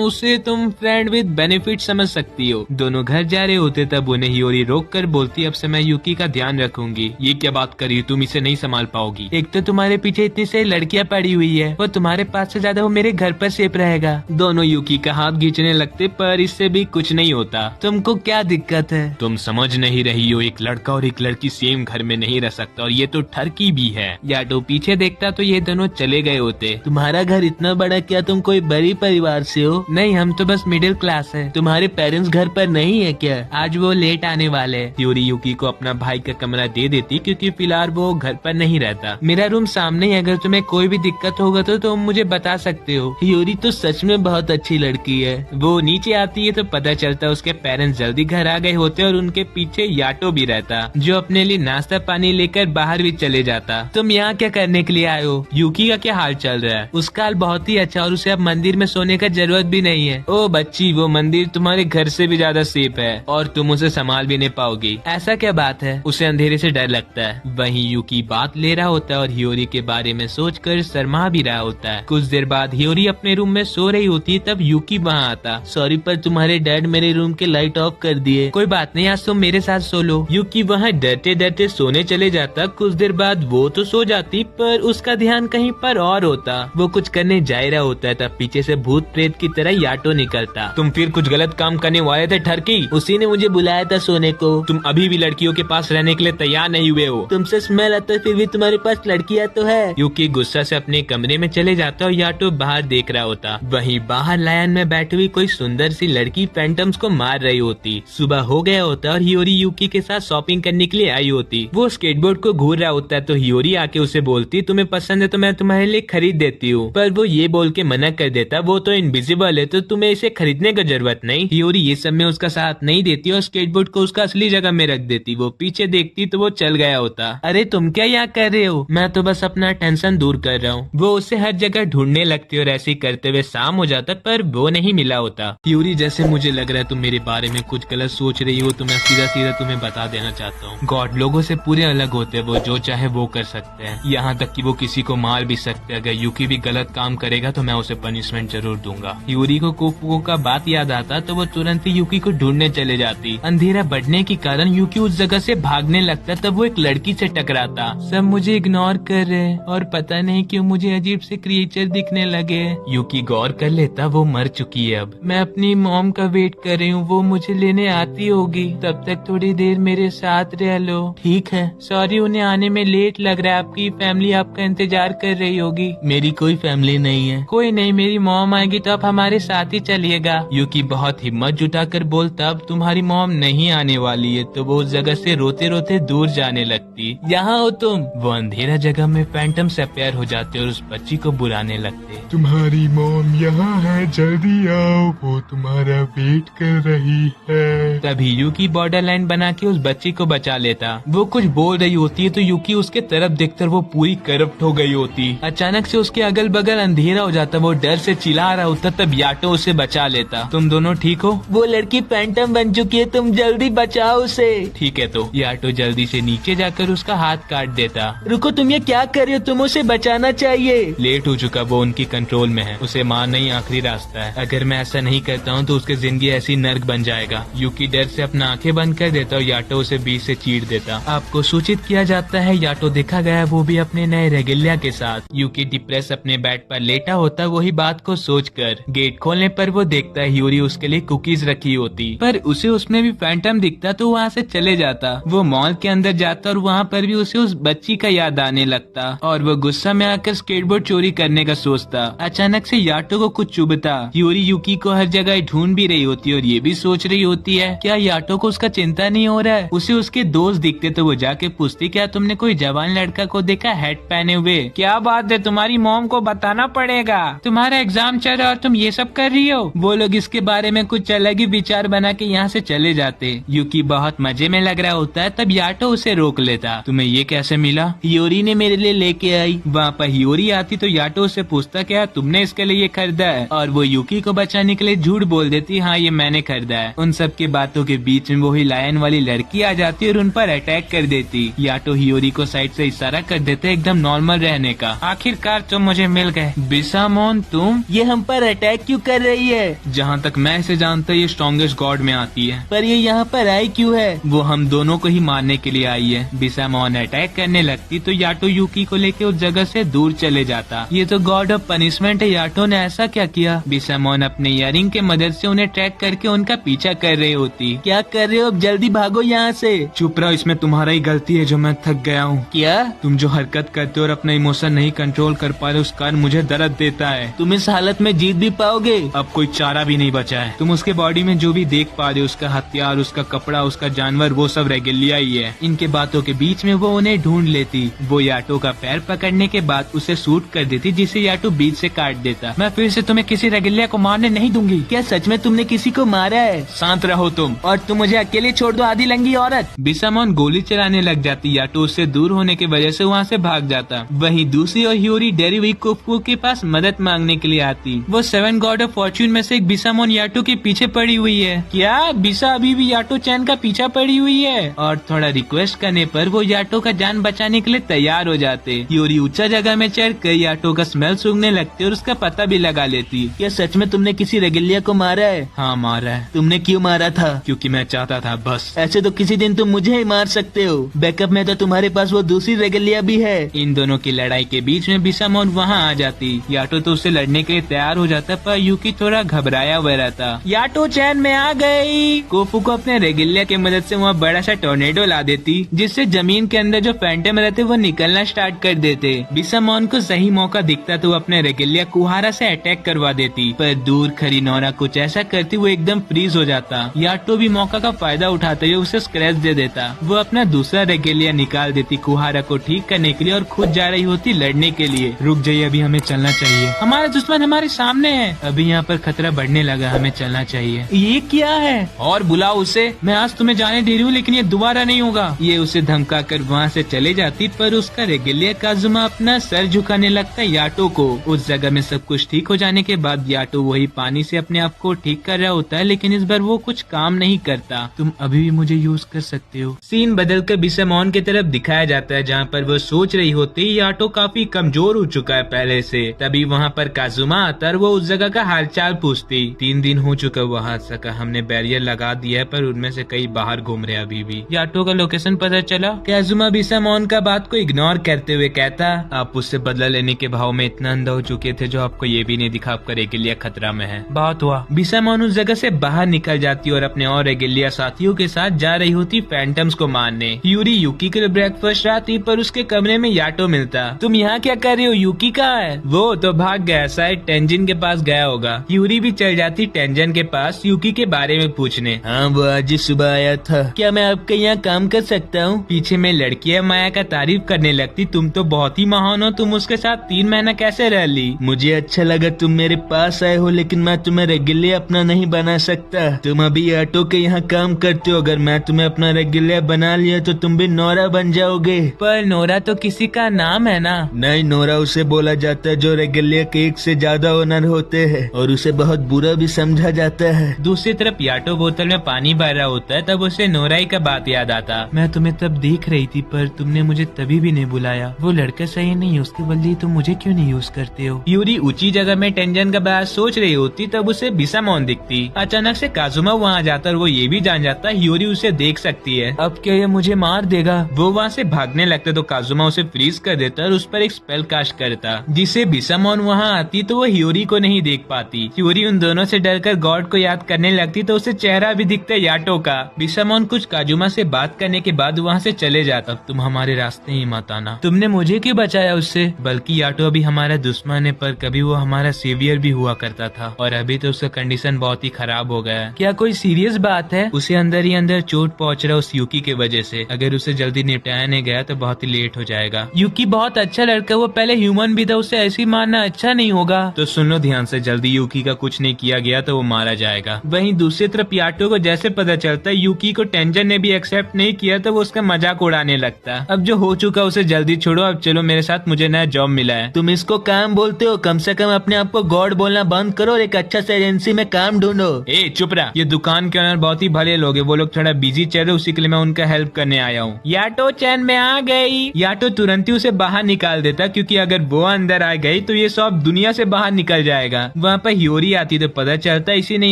उसे तुम फ्रेंड विद बेनिफिट समझ सकती हो। दोनों घर जा रहे होते तब उन्हें हियोरी रोक कर बोलती, अब से मैं यूकी का ध्यान रखूंगी। ये क्या बात करी, तुम इसे नहीं संभाल पाओगी। एक तो तुम्हारे पीछे इतनी सारी लड़कियां पड़ी हुई है, वो तुम्हारे पास से ज्यादा वो मेरे घर पर सेफ रहेगा। दोनों यूकी का हाथ खींचने लगते, पर इससे भी कुछ नहीं होता। तुमको क्या दिक्कत है? तुम समझ नहीं रही हो, एक लड़का और एक लड़की सेम घर में नहीं रह सकता, और ये तो ठरकी भी है। याटो पीछे देखता तो ये दोनों चले गए होते। तुम्हारा घर इतना बड़ा, क्या तुम कोई बड़ी परिवार से हो? नहीं, हम तो बस मिडिल क्लास है। तुम्हारे पेरेंट्स घर पर नहीं है क्या? आज वो लेट आने वाले। हियोरी यूकी को अपना भाई का कमरा दे देती, क्योंकि फिलहाल वो घर पर नहीं रहता। मेरा रूम सामने ही, अगर तुम्हें कोई भी दिक्कत होगा तो तुम मुझे बता सकते हो। हियोरी तो सच में बहुत अच्छी लड़की है। वो नीचे आती है तो पता चलता है उसके पेरेंट्स जल्दी घर आ गए होते और उनके पीछे याटो भी रहता, जो अपने लिए नाश्ता पानी लेकर बाहर भी चले जाता। तुम यहाँ क्या करने के लिए आए हो? यूकी का क्या हाल चल रहा है? उसका हाल बहुत ही अच्छा, और उसे अब मंदिर में सोने का जरूरत भी नहीं है। ओ बच्ची, वो मंदिर तुम्हारे घर से भी ज्यादा सेफ है, और तुम उसे संभाल भी नहीं पाओगी। ऐसा क्या बात है? उसे अंधेरे से डर लगता है। वहीं यूकी बात ले रहा होता है और हियोरी के बारे में सोचकर शर्मा भी रहा होता है। कुछ देर बाद हियोरी अपने रूम में सो रही होती है, तब यूकी वहाँ आता। सॉरी, पर तुम्हारे डैड मेरे रूम के लाइट ऑफ कर दिए। कोई बात नहीं, आज तुम मेरे साथ सो लो। यूकी वहाँ डरते डरते सोने चले जाता। कुछ देर बाद वो तो सो जाती, पर उसका ध्यान कहीं पर और होता। वो कुछ करने जा रहा होता है, तब पीछे से भूत प्रेत की तरह याटो निकलता। तुम फिर कुछ गलत काम करने वाले थे ठरकी? उसी ने मुझे बुलाया था सोने को। तुम अभी भी लड़कियों के पास रहने के लिए तैयार नहीं हुए हो। तुमसे स्मेल आता है, फिर भी तुम्हारे पास लड़कियां तो है। यूकी गुस्सा से अपने कमरे में चले जाता और याटो बाहर देख रहा होता। वहीं बाहर लायन में बैठी हुई कोई सुंदर सी लड़की फैंटम्स को मार रही होती। सुबह हो गया होता और हियोरी यूकी के साथ शॉपिंग करने के लिए आई होती। वो स्केटबोर्ड को घूर रहा होता है, तो हियोरी आके उसे बोलती, तुम्हें पसंद है तो मैं तुम्हारे लिए खरीद देती हूँ। पर वो ये बोल के मना कर देता, वो तो इनविजिबल है, तो तुम्हें इसे खरीदने की जरूरत नहीं। हियोरी ये सब में उसका साथ नहीं देती और स्केटबोर्ड को उसका असली जगह में रख देती। वो पीछे देखती तो वो चल गया होता। अरे तुम क्या यहाँ कर रहे हो? मैं तो बस अपना टेंशन दूर कर रहा हूँ। वो उसे हर जगह ढूंढने लगती और ऐसे ही करते हुए शाम हो जाता पर वो नहीं मिला होता। यूरी, जैसे मुझे लग रहा है तुम मेरे बारे में कुछ गलत सोच रही हो, तो मैं सीधा सीधा तुम्हें बता देना चाहता हूँ। गॉड लोगों से पूरे अलग होते हैं, वो जो चाहे वो कर सकते हैं, यहाँ तक कि वो किसी को मार भी सकते हैं। अगर यूकी भी गलत काम करेगा तो मैं उसे पनिशमेंट जरूर दूंगा। यूरी को कोफुको का बात याद आता तो वो तुरंत ही यूकी को ढूंढने चले जाती। अंधेरा बढ़ने के कारण यूकी उस जगह से भागने लगता, तब वो एक लड़की से टकराता। सब मुझे इग्नोर कर रहे हैं और पता नहीं क्यों मुझे अजीब से क्रिएचर दिखने लगे। यूकी गौर कर लेता वो मर चुकी है। अब मैं अपनी मॉम का वेट कर रही हूँ, वो मुझे लेने आती होगी। तब तक थोड़ी देर मेरे साथ रह लो। ठीक है, सॉरी उन्हें आने में लेट लग रहा है। आपकी फैमिली आपका इंतजार कर रही होगी। मेरी कोई फैमिली नहीं है। कोई नहीं, मेरी मॉम आएगी तो आप हमारे साथ ही चलिएगा। यूकी बहुत हिम्मत जुटाकर बोलता, अब तुम्हारी मॉम नहीं आने वाली है। तो वो उस जगह से रोते रोते दूर जाने लगती। यहाँ हो तुम। वो अंधेरा जगह में फैंटम से अपेयर हो जाते और उस बच्ची को बुलाने लगते। तुम्हारी मॉम यहाँ है, जल्दी आओ, वो तुम्हारा वेट कर रही है। तभी यूकी बॉर्डर लाइन बना के उस बच्ची को बचा लेता। वो कुछ बोल रही होती है तो यूकी उसके तरफ देखकर वो पूरी करप्ट हो गई होती। अचानक से उसके अगल बगल अंधेरा हो जाता। वो डर से चिल्ला रहा होता, तब याटो उसे बचा लेता। तुम दोनों ठीक हो? वो लड़की फैंटम बन चुकी है, तुम जल्दी बचाओ उसे। ठीक है, तो याटो जल्दी से नीचे जाकर उसका हाथ काट देता। रुको, तुम ये क्या कर रहे हो? तुम उसे बचाना चाहिए। लेट हो चुका, वो उनकी कंट्रोल में है। उसे मारना ही आखिरी रास्ता है। अगर मैं ऐसा नहीं करता हूँ तो उसकी जिंदगी ऐसी नर्क बन जाएगा। यूकी डर से अपना आंखें बंद कर देता और याटो उसे बीच से चीर देता। आपको सूचित किया जाता है याटो देखा गया, वो भी अपने नए रेगिलिया के साथ। यूकी डिप्रेस अपने बेड पर लेटा होता, वही बात को सोचकर। गेट खोलने पर वो देखता है यूरी उसके लिए कुकीज रखी होती, पर उसे उसमें भी फैंटम दिखता तो वहाँ से चले जाता। वो मॉल के अंदर जाता और वहाँ पर भी उसे उस बच्ची का याद आने लगता और वो गुस्सा में आकर स्केटबोर्ड चोरी करने का सोचता। अचानक से याटो को कुछ चुभता। यूरी यूकी को हर जगह ढूंढ भी रही होती है और ये भी सोच रही होती है क्या याटो को उसका चिंता नहीं हो रहा है। उसे उसके दोस्त दिखते तो वो जाके पूछती, क्या तुमने कोई जवान लड़का को देखा हैट पहने हुए? क्या बात है, तुम्हारी मॉम को बताना पड़ेगा। तुम्हारा एग्जाम चल रहा है और तुम ये सब कर रही हो। वो लोग इसके बारे में कुछ अलग ही विचार बना के यहाँ से चले जाते। यूकी बहुत मजे में लग रहा होता है, तब याटो उसे रोक लेता। तुम्हें ये कैसे मिला? हियोरी ने मेरे लिए लेके आई। वहाँ पर हियोरी आती तो याटो उसे पूछता, क्या तुमने इसके लिए ये खरीदा है? और वो यूकी को बचाने के लिए झूठ बोल देती, हाँ ये मैंने खरीदा है। उन सब की बातों के बीच में वही लायन वाली लड़की आ जाती और उन पर अटैक कर देती। याटो हियोरी को साइड से इशारा कर देते एकदम नॉर्मल रहने का। आखिरकार तुम मुझे मिल गए। बिसामोन, तुम ये हम पर अटैक क्यों कर रही है? जहाँ तक मैं इसे जानता ये स्ट्रॉन्गेस्ट गॉड में आती है, पर ये यहाँ पर आई क्यों है? वो हम दोनों को ही मारने के लिए आई है। बिसामोन अटैक करने लगती तो याटो यूकी को लेके उस जगह से दूर चले जाता। ये तो गॉड ऑफ पनिशमेंट है, याटो ने ऐसा क्या किया? बिसामोन अपने इयरिंग के मदद से उन्हें ट्रैक करके उनका पीछा कर रही होती। क्या कर रहे हो? अब जल्दी भागो यहाँ से। चुप रहो, इसमें तुम्हारा ही गलती है जो मैं थक गया हूँ। क्या? तुम जो हरकत करते हो और अपना इमोशन नहीं कंट्रोल कर पा रहे उस कारण मुझे दर्द देता है। तुम इस हालत में जीत भी पाओगे? अब कोई चारा भी नहीं बचा है। तुम उसके बॉडी में जो भी देख पा रहे हो, उसका हथियार, उसका कपड़ा, उसका जानवर, वो सब रेगिलिया ही है। इनके बातों के बीच में वो उन्हें ढूंढ लेती। वो याटो का पैर पकड़ने के बाद उसे शूट कर देती, जिसे याटो बीच से काट देता। मैं फिर से तुम्हें किसी रेगिलिया को मारने नहीं दूंगी। क्या सच में तुमने किसी को मारा है? शांत रहो तुम, और तुम मुझे अकेले छोड़ दो आधी लंगी औरत। बिसामोन गोली चलाने लग जाती। याटो उससे दूर होने की वजह से वहाँ से भाग जाता। वहीं दूसरी और हियोरी डेरिविक कोफुको के पास मदद मांगने के लिए आती। वो 7 गॉड ऑफ फॉर्च्यून में से एक बिसामोन याटो के पीछे पड़ी हुई है। क्या बिसा अभी भी याटो चैन का पीछा पड़ी हुई है? और थोड़ा रिक्वेस्ट करने पर वो याटो का जान बचाने के लिए तैयार हो जाते। हियोरी ऊंचा जगह में चढ़ कर याटो का स्मेल सूंघने लगती और उसका पता भी लगा लेती। क्या सच में तुमने किसी रेगिलिया को मारा है? हाँ मारा है। तुमने क्यों मारा था? क्योंकि मैं चाहता था, बस। ऐसे तो किसी दिन तुम मुझे ही मार सकते हो। बैकअप में तो तुम्हारे पास वो दूसरी रेगिलिया भी है। इन दोनों की लड़ाई के बीच में बिसामोन वहाँ आ जाती। याटो तो उससे लड़ने के लिए तैयार हो जाता, पर यूकी थोड़ा घबराया हुआ रहता। याटो चैन में आ गई। कोफुको अपने रेगिलिया की मदद से वहाँ बड़ा सा टोर्नेडो ला देती, जिससे जमीन के अंदर जो फैंटम रहते वो निकलना स्टार्ट कर देते। बिसामोन को सही मौका दिखता तो वो अपने रेगिलिया कुहारा से अटैक करवा देती, पर दूर खड़ी नोरा कुछ ऐसा करती वो एकदम फ्रीज हो जाता। याटो भी मौका का फायदा उठाते हुए उसे स्क्रैच दे देता। वो अपना दूसरा रेगिलिया निकाल देती कुहारा को ठीक करने के लिए और खुद जा रही होती लड़ने के लिए। रुक जाइए, अभी हमें चलना चाहिए। हमारा दुश्मन हमारे सामने है। अभी यहाँ पर खतरा बढ़ने लगा, हमें चलना चाहिए। ये क्या है? और बुलाओ उसे। मैं आज तुम्हें जाने दे रही हूँ लेकिन ये दोबारा नहीं होगा। ये उसे धमका कर वहाँ से चले जाती, पर उसका रेगुलियर काजुमा अपना सर झुकाने लगता याटो को। उस जगह में सब कुछ ठीक हो जाने के बाद याटो वही पानी से अपने आप को ठीक कर रहा होता है, लेकिन इस बार वो कुछ काम नहीं करता। तुम अभी भी मुझे यूज कर सकते हो। सीन बदलकर बिसामोन की तरफ दिखाया जाता है, जहाँ पर वो सोच रही होती याटो काफी कमजोर हो चुका है पहले से। तभी वहाँ पर काजुमा आता और वो उस जगह का हालचाल पूछती। 3 दिन हो चुका वो हादसा का, हमने बैरियर लगा दिया है पर उनमें से कई बाहर घूम रहे अभी भी। याटो का लोकेशन पता चला। काजुमा बिसामोन का बात को इग्नोर करते हुए कहता, आप उससे बदला लेने के भाव में इतना अंधा हो चुके थे जो आपको ये भी नहीं दिखा आपका रेगिलिया खतरा में है। बहुत हुआ। बिसामोन उस जगह से बाहर निकल जाती और अपने और रेगिलिया साथियों के साथ जा रही होती फैंटम्स को मारने। यूरी यूकी के लिए ब्रेकफास्ट आती, पर उसके कमरे में याटो मिलता। तुम यहाँ क्या कर रहे हो? यूकी कहाँ है? वो तो भाग गया, शायद टेंजिन के पास गया होगा। यूरी भी चल जाती टेंजिन के पास यूकी के बारे में पूछने। हाँ, वो आज सुबह आया था, क्या मैं आपके यहाँ काम कर सकता हूँ? पीछे में लड़कियां माया का तारीफ करने लगती। तुम तो बहुत ही महान हो, तुम उसके साथ 3 महीना कैसे रह ली? मुझे अच्छा लगा तुम मेरे पास आए हो, लेकिन मैं तुम्हें रेगुलियर अपना नहीं बना सकता। तुम अभी ऑटो के यहाँ काम करते हो, अगर मैं तुम्हें अपना रेगुलियर बना लिया तो तुम भी नोरा बन जाओगे। पर नोरा तो किसी का नाम है ना? नहीं, नोरा उसे बोला जाता है जो रेगुलियर के 1 से ज्यादा ओनर होते हैं, और उसे बहुत बुरा भी समझा जाता है। दूसरी तरफ याटो बोतल में पानी भर रहा होता है, तब उसे नोराई का बात याद आता। मैं तुम्हें तब देख रही थी पर तुमने मुझे तभी भी नहीं बुलाया। वो लड़का सही नहीं, उसके बदले तुम मुझे क्यों नहीं यूज करते हो? यूरी ऊंची जगह में टेंजन का बात सोच रही होती, तब उसे बिसामोन दिखती। अचानक से काजुमा वहाँ जाता और वो ये भी जान जाता यूरी उसे देख सकती है। अब क्या ये मुझे मार देगा? वो वहाँ से भागने लगता तो काजुमा उसे फ्रीज कर देता और उस पर एक स्पेल कास्ट करता, जिसे बिसामोन वहाँ आती तो वो ह्यूरी को नहीं देख पाती। ह्यूरी उन दोनों से डरकर गॉड को याद करने लगती तो उसे चेहरा भी दिखता याटो का। बिसामोन कुछ काजुमा से बात करने के बाद वहाँ से चले जाता। तुम हमारे रास्ते ही मत आना। तुमने मुझे क्यों बचाया उससे? बल्कि याटो अभी हमारा दुश्मन है, पर कभी वो हमारा सेवियर भी हुआ करता था, और अभी तो उसका कंडीशन बहुत ही खराब हो गया है। क्या कोई सीरियस बात है? उसे अंदर ही अंदर चोट पहुँच रहा उस यूकी के वजह से। अगर उसे जल्दी निपटाया नहीं गया तो बहुत ही लेट हो जाएगा। यूकी बहुत अच्छा लड़का, वो पहले ह्यूमन भी था, उसे ऐसी मारना अच्छा नहीं होगा। तो सुन लो ध्यान से, जल्दी यूकी का कुछ नहीं किया गया तो वो मारा जाएगा। वहीं दूसरी तरफ याटो को जैसे पता चलता यूकी को टेंजन ने भी एक्सेप्ट नहीं किया तो वो उसका मजाक उड़ाने लगता। अब जो हो चुका उसे जल्दी छोड़ो, अब चलो मेरे साथ, मुझे नया जॉब मिला है। तुम इसको काम बोलते हो? कम से कम अपने आप को गॉड बोलना बंद करो और एक अच्छा सा एजेंसी में काम ढूंढो। ए चुप रहा, ये दुकान के ओनर बहुत ही भले लोग हैं, वो लोग थोड़ा बिजी चल रहे, उसी के लिए मैं उनका हेल्प करने आया हूँ। याटो चैन में आ गई। याटो तुरंत ही उसे बाहर निकाल देता, क्योंकि अगर वो अंदर आ गई तो ये सब दुनिया से बाहर निकल जाएगा। वहाँ पर ह्यूरी आती तो पता चलता इसी ने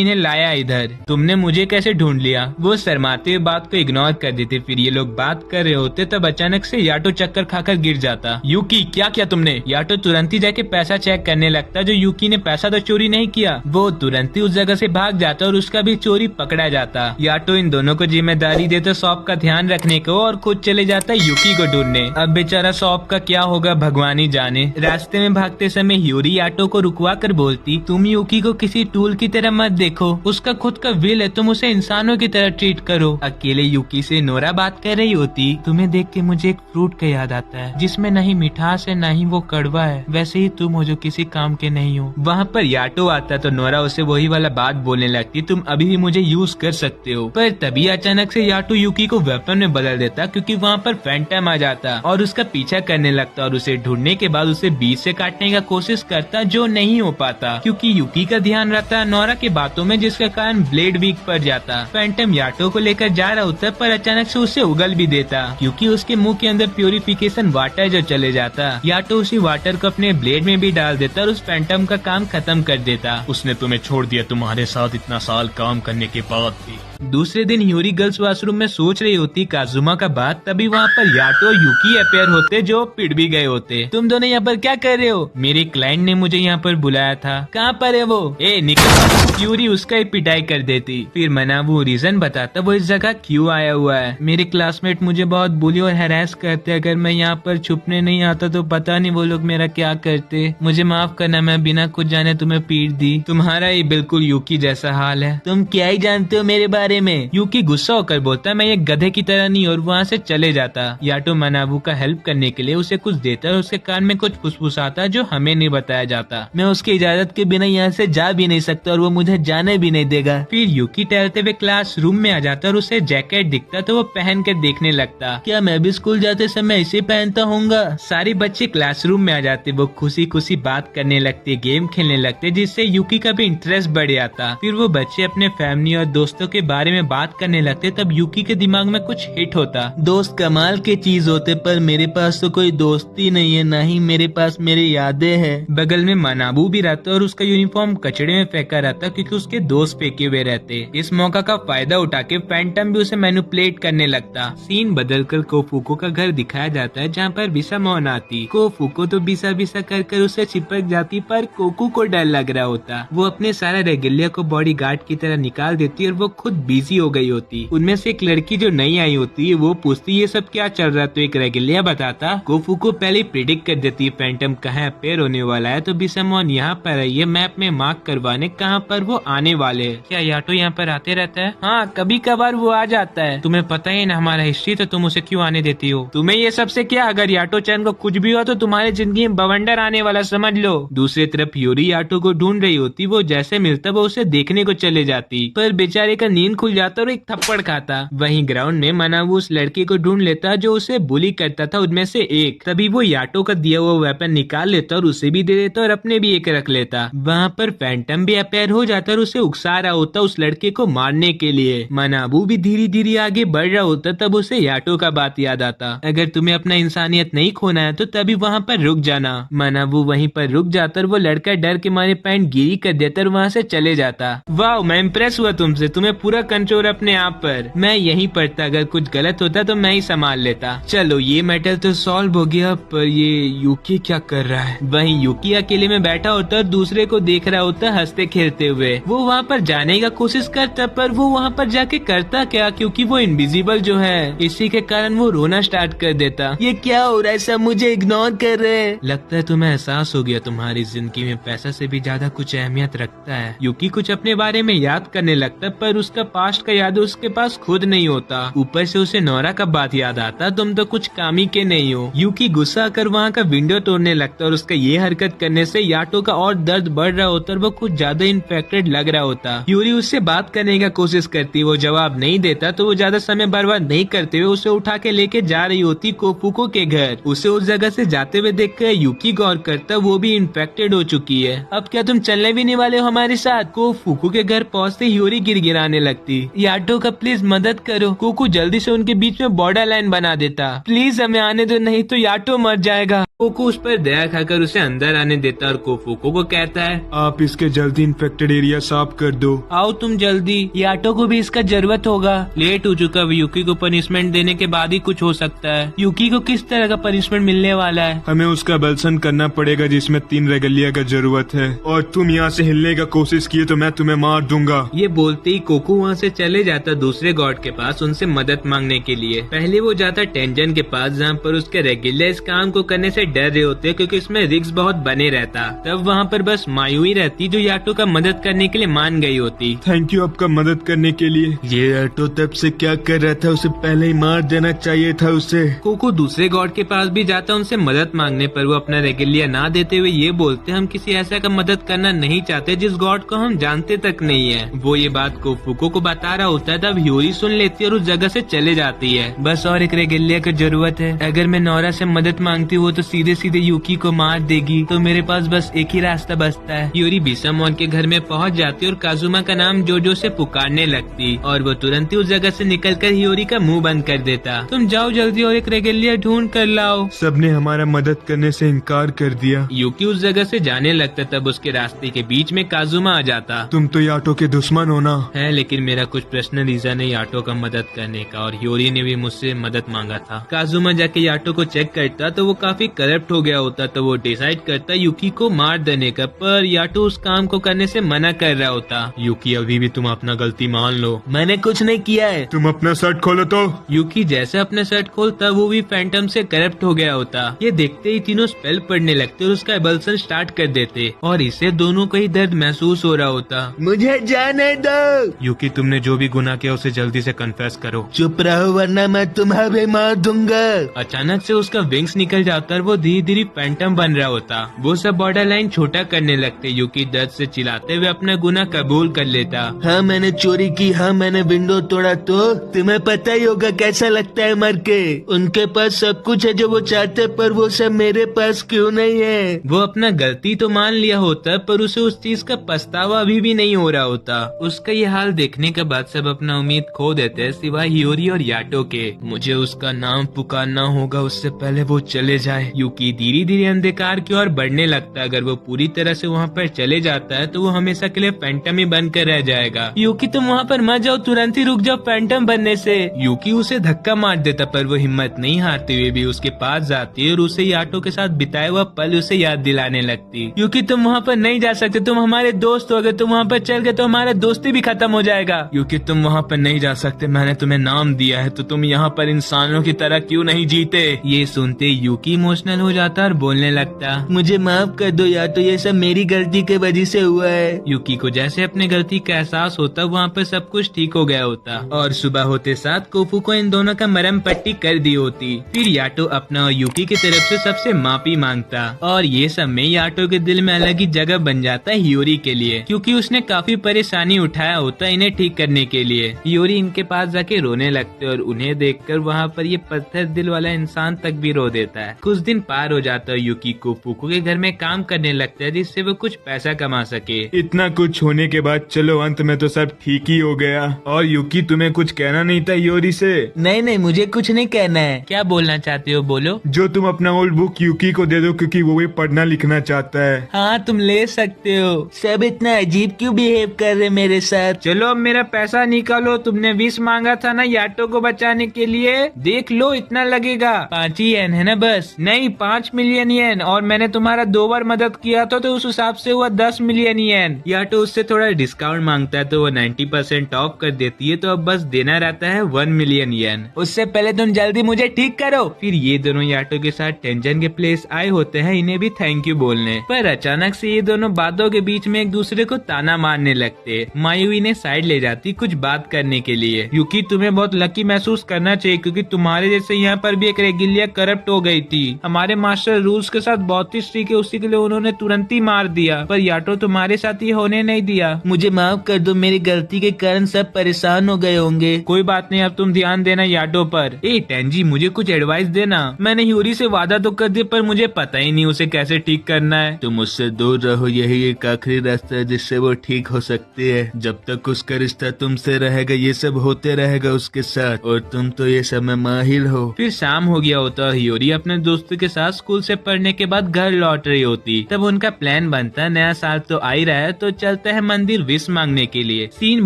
इन्हें लाया इधर। तुमने मुझे कैसे ढूंढ लिया? वो शर्माते हुए बात को इग्नोर कर देते। फिर ये लोग बात कर रहे होते तब अचानक से याटो चक्कर खाकर गिर जाता। यूकी क्या किया तुमने? याटो तुरंत ही जाके पैसा चेक करने लगता। जो यूकी ने पैसा तो चोरी नहीं किया, वो तुरंत ही उस जगह से भाग जाता और उसका भी चोरी पकड़ा जाता। याटो इन दोनों को जिम्मेदारी देता शॉप का ध्यान रखने को और खुद चले जाता यूकी को ढूंढने। अब बेचारा शॉप का क्या होगा भगवान ही जाने। रास्ते में भागते समय ह्यूरी याटो को रुकवा कर बोलती, तुम यूकी को किसी टूल की तरह मत देखो, उसका खुद का विल है, तुम उसे इंसानों की तरह ट्रीट करो। अकेले यूकी से नोरा बात कर रही होती। तुम्हें देख के मुझे एक फ्रूट का याद आता है जिसमें न ही मिठास है न ही वो कड़वा है, वैसे ही तुम हो जो किसी काम के नहीं हो। वहाँ पर याटो आता तो नोरा उसे वही वाला बात बोलने लगती, तुम अभी भी मुझे यूज कर सकते हो। पर तभी अचानक से याटो यूकी को वेपन में बदल देता, क्योंकि वहाँ पर फैंटम आ जाता और उसका पीछा करने लगता और उसे ढूंढने के बाद उसे बीच से काटने का कोशिश करता, जो नहीं हो पाता क्योंकि यूकी का ध्यान रहता नोरा की बातों में, जिसके कारण ब्लेड वीक पड़ जाता। फैंटम याटो को लेकर जा रहा होता पर अचानक से उसे उगल भी देता, क्योंकि उसके मुंह के अंदर प्यूरिफिकेशन वाटर जो चले जाता। याटो उसी वाटर को अपने ब्लेड में भी डाल देता और उस फैंटम का काम खत्म कर देता। उसने तुम्हें छोड़ दिया तुम्हारे साथ इतना साल काम करने के बाद भी। दूसरे दिन ह्यूरी गर्ल्स वॉशरूम में सोच रही होती काजुमा का बात, तभी वहाँ पर याटो और यूकी अपेयर होते जो पिट भी गए होते। तुम दोनों यहाँ पर क्या कर रहे हो? मेरे क्लाइंट ने मुझे यहाँ पर बुलाया था। कहाँ पर है वो? ए निकल। ह्यूरी उसका ही पिटाई कर देती। फिर मनाबू रीजन बताता वो इस जगह क्यों आया हुआ है। मेरे क्लासमेट मुझे बहुत बुली और हैरेस करते, अगर मैं यहाँ पर छुपने नहीं आता तो पता नहीं वो लोग मेरा क्या करते। मुझे माफ करना, मैं बिना कुछ जाने तुम्हें पीट दी। तुम्हारा ही बिल्कुल यूकी जैसा हाल है। तुम क्या ही जानते हो मेरे बारे में? यूकी गुस्सा होकर बोलता, मैं ये गधे की तरह नहीं, और वहाँ से चले जाता। याटो मनाबू का हेल्प करने के लिए उसे कुछ देता और उसके कान में कुछ फुसफुसाता जो हमें नहीं बताया जाता। मैं उसकी इजाजत के बिना यहाँ से जा भी नहीं सकता और वो मुझे जाने भी नहीं देगा। फिर यूकी टहलते हुए क्लास रूम में आ जाता और उसे उसे जैकेट दिखता तो वो पहन कर देखने लगता। क्या मैं भी स्कूल जाते समय इसे पहनता होऊंगा? सारे बच्चे क्लासरूम में आ जाते, वो खुशी खुशी बात करने लगते, गेम खेलने लगते, जिससे यूकी का भी इंटरेस्ट बढ़ जाता। फिर वो बच्चे अपने फैमिली और दोस्तों के बारे में बात करने लगते। तब यूकी के दिमाग में कुछ हिट होता। दोस्त कमाल के चीज होते, पर मेरे पास तो कोई दोस्त ही नहीं है, ना ही मेरे पास मेरी यादें हैं। बगल में मनाबू भी रहता और उसका यूनिफॉर्म कचड़े में फेंका रहता क्योंकि उसके दोस्त फेंके हुए रहते। इस मौका का फायदा उठा के फैंटम भी उसे मैनिपुलेट करने लगता। सीन बदलकर कोफुको का घर दिखाया जाता है जहाँ पर बिसामोन आती। कोफुको तो बिसा बिसा कर उसे चिपक जाती, पर कोकू को डर लग रहा होता। वो अपने सारा रेगुलिया को बॉडी गार्ड की तरह निकाल देती और वो खुद बिजी हो गई होती। उनमें से एक लड़की जो नई आई होती है वो पूछती ये सब क्या चल रहा, तो एक रेगुलिया बताता। कोफुको पहले प्रिडिक्ट कर देती है फैंटम कहाँ अपेयर होने वाला है, तो बिसामोन यहाँ पर है, ये मैप में मार्क करवाने कहाँ पर वो आने वाले है। क्या याटो यहाँ पर आते रहता है? हाँ, कभी कभार वो आ जाता है। तुम्हें पता ही ना हमारा हिस्ट्री, तो तुम उसे क्यों आने देती हो? तुम्हें ये सबसे क्या, अगर याटो चैन को कुछ भी हुआ तो तुम्हारी जिंदगी में बवंडर आने वाला, समझ लो। दूसरी तरफ यूरी याटो को ढूंढ रही होती। वो जैसे मिलता वो उसे देखने को चले जाती, पर बेचारे का नींद खुल जाता और एक थप्पड़ खाता। वहीं ग्राउंड में मनाबू उस लड़के को ढूंढ लेता जो उसे बुली करता था उनमें से एक। तभी वो याटो का दिया हुआ वेपन निकाल लेता और उसे भी दे देता और अपने भी एक रख लेता। वहाँ पर फैंटम भी अपेयर हो जाता और उसे उकसा रहा होता उस लड़के को मारने के लिए। मनाबू भी धीरे धीरे आगे बढ़ रहा होता। तब उसे याटो का बात याद आता, अगर तुम्हें अपना इंसानियत नहीं खोना है तो तभी वहाँ पर रुक जाना। मनाबू वहीं पर रुक जाता और वो लड़का डर के मारे पैंट गिरी कर देता और वहाँ से चले जाता। वाह, मैं इम्प्रेस हुआ तुमसे, तुम्हें पूरा कंट्रोल अपने आप पर। मैं यहीं पर था, अगर कुछ गलत होता तो मैं ही संभाल लेता। चलो ये मैटर तो सॉल्व हो गया, पर ये यूकी क्या कर रहा है? वहीं यूकी अकेले में बैठा होता और दूसरे को देख रहा होता हंसते खेलते हुए। वो वहाँ पर जाने का कोशिश करता, पर वो वहाँ पर जाके करता क्या, क्योंकि वो इनविजिबल जो है, इसी के कारण वो रोना स्टार्ट कर देता। ये क्या हो रहा है, सब मुझे इग्नोर कर रहे हैं। लगता है तुम्हें एहसास हो गया तुम्हारी जिंदगी में पैसा से भी ज्यादा कुछ अहमियत रखता है। यूकी कुछ अपने बारे में याद करने लगता, पर उसका पास्ट का याद उसके पास खुद नहीं होता। ऊपर से उसे नोरा का बात याद आता, तुम तो कुछ काम ही के नहीं हो। यूकी गुस्सा कर वहाँ का विंडो तोड़ने लगता और उसका ये हरकत करने से याटो का और दर्द बढ़ रहा होता और वो कुछ ज्यादा इन्फेक्टेड लग रहा होता। यूरी उससे बात करने का कोशिश करती, वो जवाब नहीं देता, तो वो ज्यादा समय बर्बाद नहीं करते हुए उसे उठा के लेके जा रही होती कोफुको के घर। उसे उस जगह से जाते हुए देखकर यूकी गौर करता, वो भी इन्फेक्टेड हो चुकी है। अब क्या तुम चलने भी नहीं वाले हो हमारे साथ? कोफुको के घर पहुँचते यूरी गिड़गिड़ाने लगती। याटो का प्लीज मदद करो। कोकू जल्दी से उनके बीच में बॉर्डर लाइन बना देता। प्लीज हमें आने दो, नहीं तो याटो मर जाएगा। कोकू उस पर दया खाकर उसे अंदर आने देता और कोफुको को कहता है, आप इसके जल्दी इन्फेक्टेड एरिया साफ कर दो। आओ तुम जल्दी, याटो को भी इसका जरूरत होगा। लेट हो चुका, यूकी को पनिशमेंट देने के बाद ही कुछ हो सकता है। यूकी को किस तरह का पनिशमेंट मिलने वाला है? हमें उसका बलसन करना पड़ेगा जिसमें 3 रेगलिया का जरूरत है, और तुम यहाँ से हिलने का कोशिश किए तो मैं तुम्हें मार दूंगा। ये बोलते ही कोकू वहाँ से चले जाता दूसरे गॉड के पास उनसे मदद मांगने के लिए। पहले वो जाता टेंजन के पास जहाँ पर उसके रेगुलर इस काम को करने से डर रहे होते क्योंकि इसमें रिस्क बहुत बने रहता। तब वहाँ पर बस मायू ही रहती जो याटो का मदद करने के लिए मान गई होती। थैंक यू आपका मदद करने के लिए। ये याटो तब से क्या कर रहा था, उसे पहले ही मार देना चाहिए था उसे। कोको दूसरे गॉड के पास भी जाता उनसे मदद मांगने, पर वो अपना रेगुलिया ना देते हुए ये बोलते, हम किसी ऐसा का मदद करना नहीं चाहते जिस गॉड को हम जानते तक नहीं है। वो ये बात कोफुको को बता रहा होता है, तब ह्यूरी सुन लेती है और उस जगह से चले जाती है। बस और एक रेगुलिया की जरूरत है, अगर मैं नोरा से मदद मांगती हूँ तो सीधे सीधे यूकी को मार देगी, तो मेरे पास बस एक ही रास्ता बचता है। यूरी बिसामोन के घर में पहुँच जाती और काजुमा का नाम जोजो से पुकारने लगती और वो तुरंत ही उस जगह से निकलकर ह्यूरी का मुंह बंद कर देता। तुम जाओ जल्दी और एक रेगुलिया ढूंढ कर लाओ। सबने हमारा मदद करने से इनकार कर दिया। यूकी उस जगह से जाने लगता, तब उसके रास्ते के बीच में काजुमा आ जाता। तुम तो याटो के दुश्मन हो ना? है, लेकिन मेरा कुछ पर्सनल रीजन है याटो का मदद करने का, और ह्यूरी ने भी मुझसे मदद मांगा था। काजुमा जाके याटो को चेक करता तो वो काफी करप्ट हो गया होता, तो वो डिसाइड करता यूकी को मार देने का, पर याटो उस काम को करने से मना कर रहा होता। यूकी अभी भी तुम अपना गलती मान लो, मैंने कुछ नहीं किया है। तुम अपना शर्ट खोलो तो। यूकी जैसे अपना शर्ट खोलता वो भी फैंटम से करप्ट हो गया होता। ये देखते ही तीनों स्पेल पढ़ने लगते और उसका एबल्सन स्टार्ट कर देते, और इससे दोनों को ही दर्द महसूस हो रहा होता। मुझे जाने दो। यूकी तुमने जो भी गुनाह किया उसे जल्दी से कन्फेस करो। चुप रहो वरना मैं तुम्हें भी मार दूंगा। अचानक से उसका विंग्स निकल जाता और वो वो धीरे धीरे फैंटम बन रहा होता। वो सब बॉर्डर लाइन छोटा करने लगते। यूकी दर्द से चिल्लाते हुए अपना गुनाह कबूल कर लेता। हाँ मैंने चोरी की, हाँ मैंने विंडो तोड़ा, तो तुम्हें पता ही होगा कैसा लगता है मर के। उनके पास सब कुछ है जो वो चाहते, पर वो सब मेरे पास क्यों नहीं है। वो अपना गलती तो मान लिया होता, पर उसे उस चीज का पछतावा अभी भी नहीं हो रहा होता। उसका ये हाल देखने के बाद सब अपना उम्मीद खो देते हैं, सिवाय हियोरी और याटो के। मुझे उसका नाम पुकारना होगा उससे पहले वो चले जाए। यूकी धीरे धीरे अंधकार की ओर बढ़ने लगता है। अगर वो पूरी तरह से वहाँ पर चले जाता है तो वो हमेशा के लिए फैंटम ही बनकर रह जाएगा। यूकी तुम वहाँ पर मत जाओ, तुरंत ही रुक जाओ फैंटम बनने से। यूकी उसे धक्का मार देता, पर वो हिम्मत नहीं हारते हुए भी उसके पास जाती है और उसे याटो के साथ बिताया हुआ पल उसे याद दिलाने लगती। यूकी तुम वहाँ पर नहीं जा सकते, तुम हमारे दोस्त हो, अगर तुम वहाँ पर चल गए तो हमारा दोस्ती भी खत्म हो जाएगा। यूकी तुम वहाँ पर नहीं जा सकते, मैंने तुम्हें नाम दिया है, तो तुम यहाँ पर इंसानों की तरह क्यों नहीं जीते। ये सुनते यूकी इमोशनल हो जाता और बोलने लगता, मुझे माफ कर दो याटो, ये सब मेरी गलती के वजह से हुआ है। यूकी को जैसे अपने गलती का एहसास होता वहाँ पर सब कुछ ठीक हो गया होता और सुबह होते साथ कोफू को इन दोनों का मरहम पट्टी कर दी होती। फिर याटो अपना और यूकी की तरफ से सबसे माफी मांगता और ये सब में याटो के दिल में अलग ही जगह बन जाता है हियोरी के लिए, क्योंकि उसने काफी परेशानी उठाया होता इन्हें ठीक करने के लिए। हियोरी इनके पास जाके रोने लगते और उन्हें देखकर वहाँ पर ये पत्थर दिल वाला इंसान तक भी रो देता है। कुछ दिन पार हो जाता है, यूकी कोफुको के घर में काम करने लगता है जिससे वो कुछ पैसा कमा सके। इतना कुछ होने के बाद चलो अंत में तो सब ठीक ही हो गया। और यूकी तुम्हें कुछ कहना नहीं था हियोरी से? नहीं नहीं, मुझे कुछ नहीं कहना है। क्या बोलना चाहते हो बोलो। जो तुम अपना ओल्ड बुक यूकी को दे दो, क्योंकि वो भी पढ़ना लिखना चाहता है। हाँ तुम ले सकते हो। सब इतना अजीब क्यों बिहेव कर रहे मेरे साथ? चलो अब मेरा पैसा निकालो, तुमने 20 मांगा था ना याटो को बचाने के लिए, देख लो इतना लगेगा। 5 ही येन है ना बस? नहीं 5 मिलियन येन, और मैंने तुम्हारा 2 बार मदद किया था तो उस हिसाब से हुआ 10 मिलियन येन। याटो उससे थोड़ा डिस्काउंट मांगता है तो वो 90% ऑफ कर देती है, तो अब बस देना रहता है 1 मिलियन येन। उससे पहले तुम जल्दी मुझे ठीक करो। फिर ये दोनों याटो के साथ टेंजन के प्लेस आए होते हैं इन्हें भी थैंक यू बोलने, पर अचानक से ये दोनों बातों के बीच में एक दूसरे को ताना मारने लगते। मायू इन्हें साइड ले जाती कुछ बात करने के लिए। यूकी तुम्हें बहुत लकी महसूस करना चाहिए, क्योंकि तुम्हारे जैसे यहाँ पर भी एक रेगिलिया करप्ट हो गई थी। हमारे मास्टर रूल्स के साथ बहुत ही स्ट्रिक्ट है, उसी के लिए उन्होंने तुरंत ही मार दिया, पर याटो तुम्हारे साथ ये होने नहीं दिया। मुझे माफ कर दो, मेरी गलती के कारण सब परेशान हो गए होंगे। कोई बात नहीं, अब तुम ध्यान देना याटो पर। ए टेंजी मुझे कुछ एडवाइस देना। मैंने ह्यूरी से वादा तो कर दिया, पर मुझे पता ही नहीं उसे कैसे ठीक करना है। तुम उससे दूर रहो, यही एक आखिरी रास्ता है जिससे वो ठीक हो सकती है। जब तक उसका रिश्ता तुमसे रहेगा ये सब होते रहेगा उसके साथ, और तुम तो ये सब में माहिर हो। फिर शाम हो गया होता और हियोरी अपने दोस्तों के साथ स्कूल से पढ़ने के बाद घर लौट रही होती। तब उनका प्लान बनता है नया साल तो आ ही रहा है, तो चलता है मंदिर विश मांगने के लिए। सीन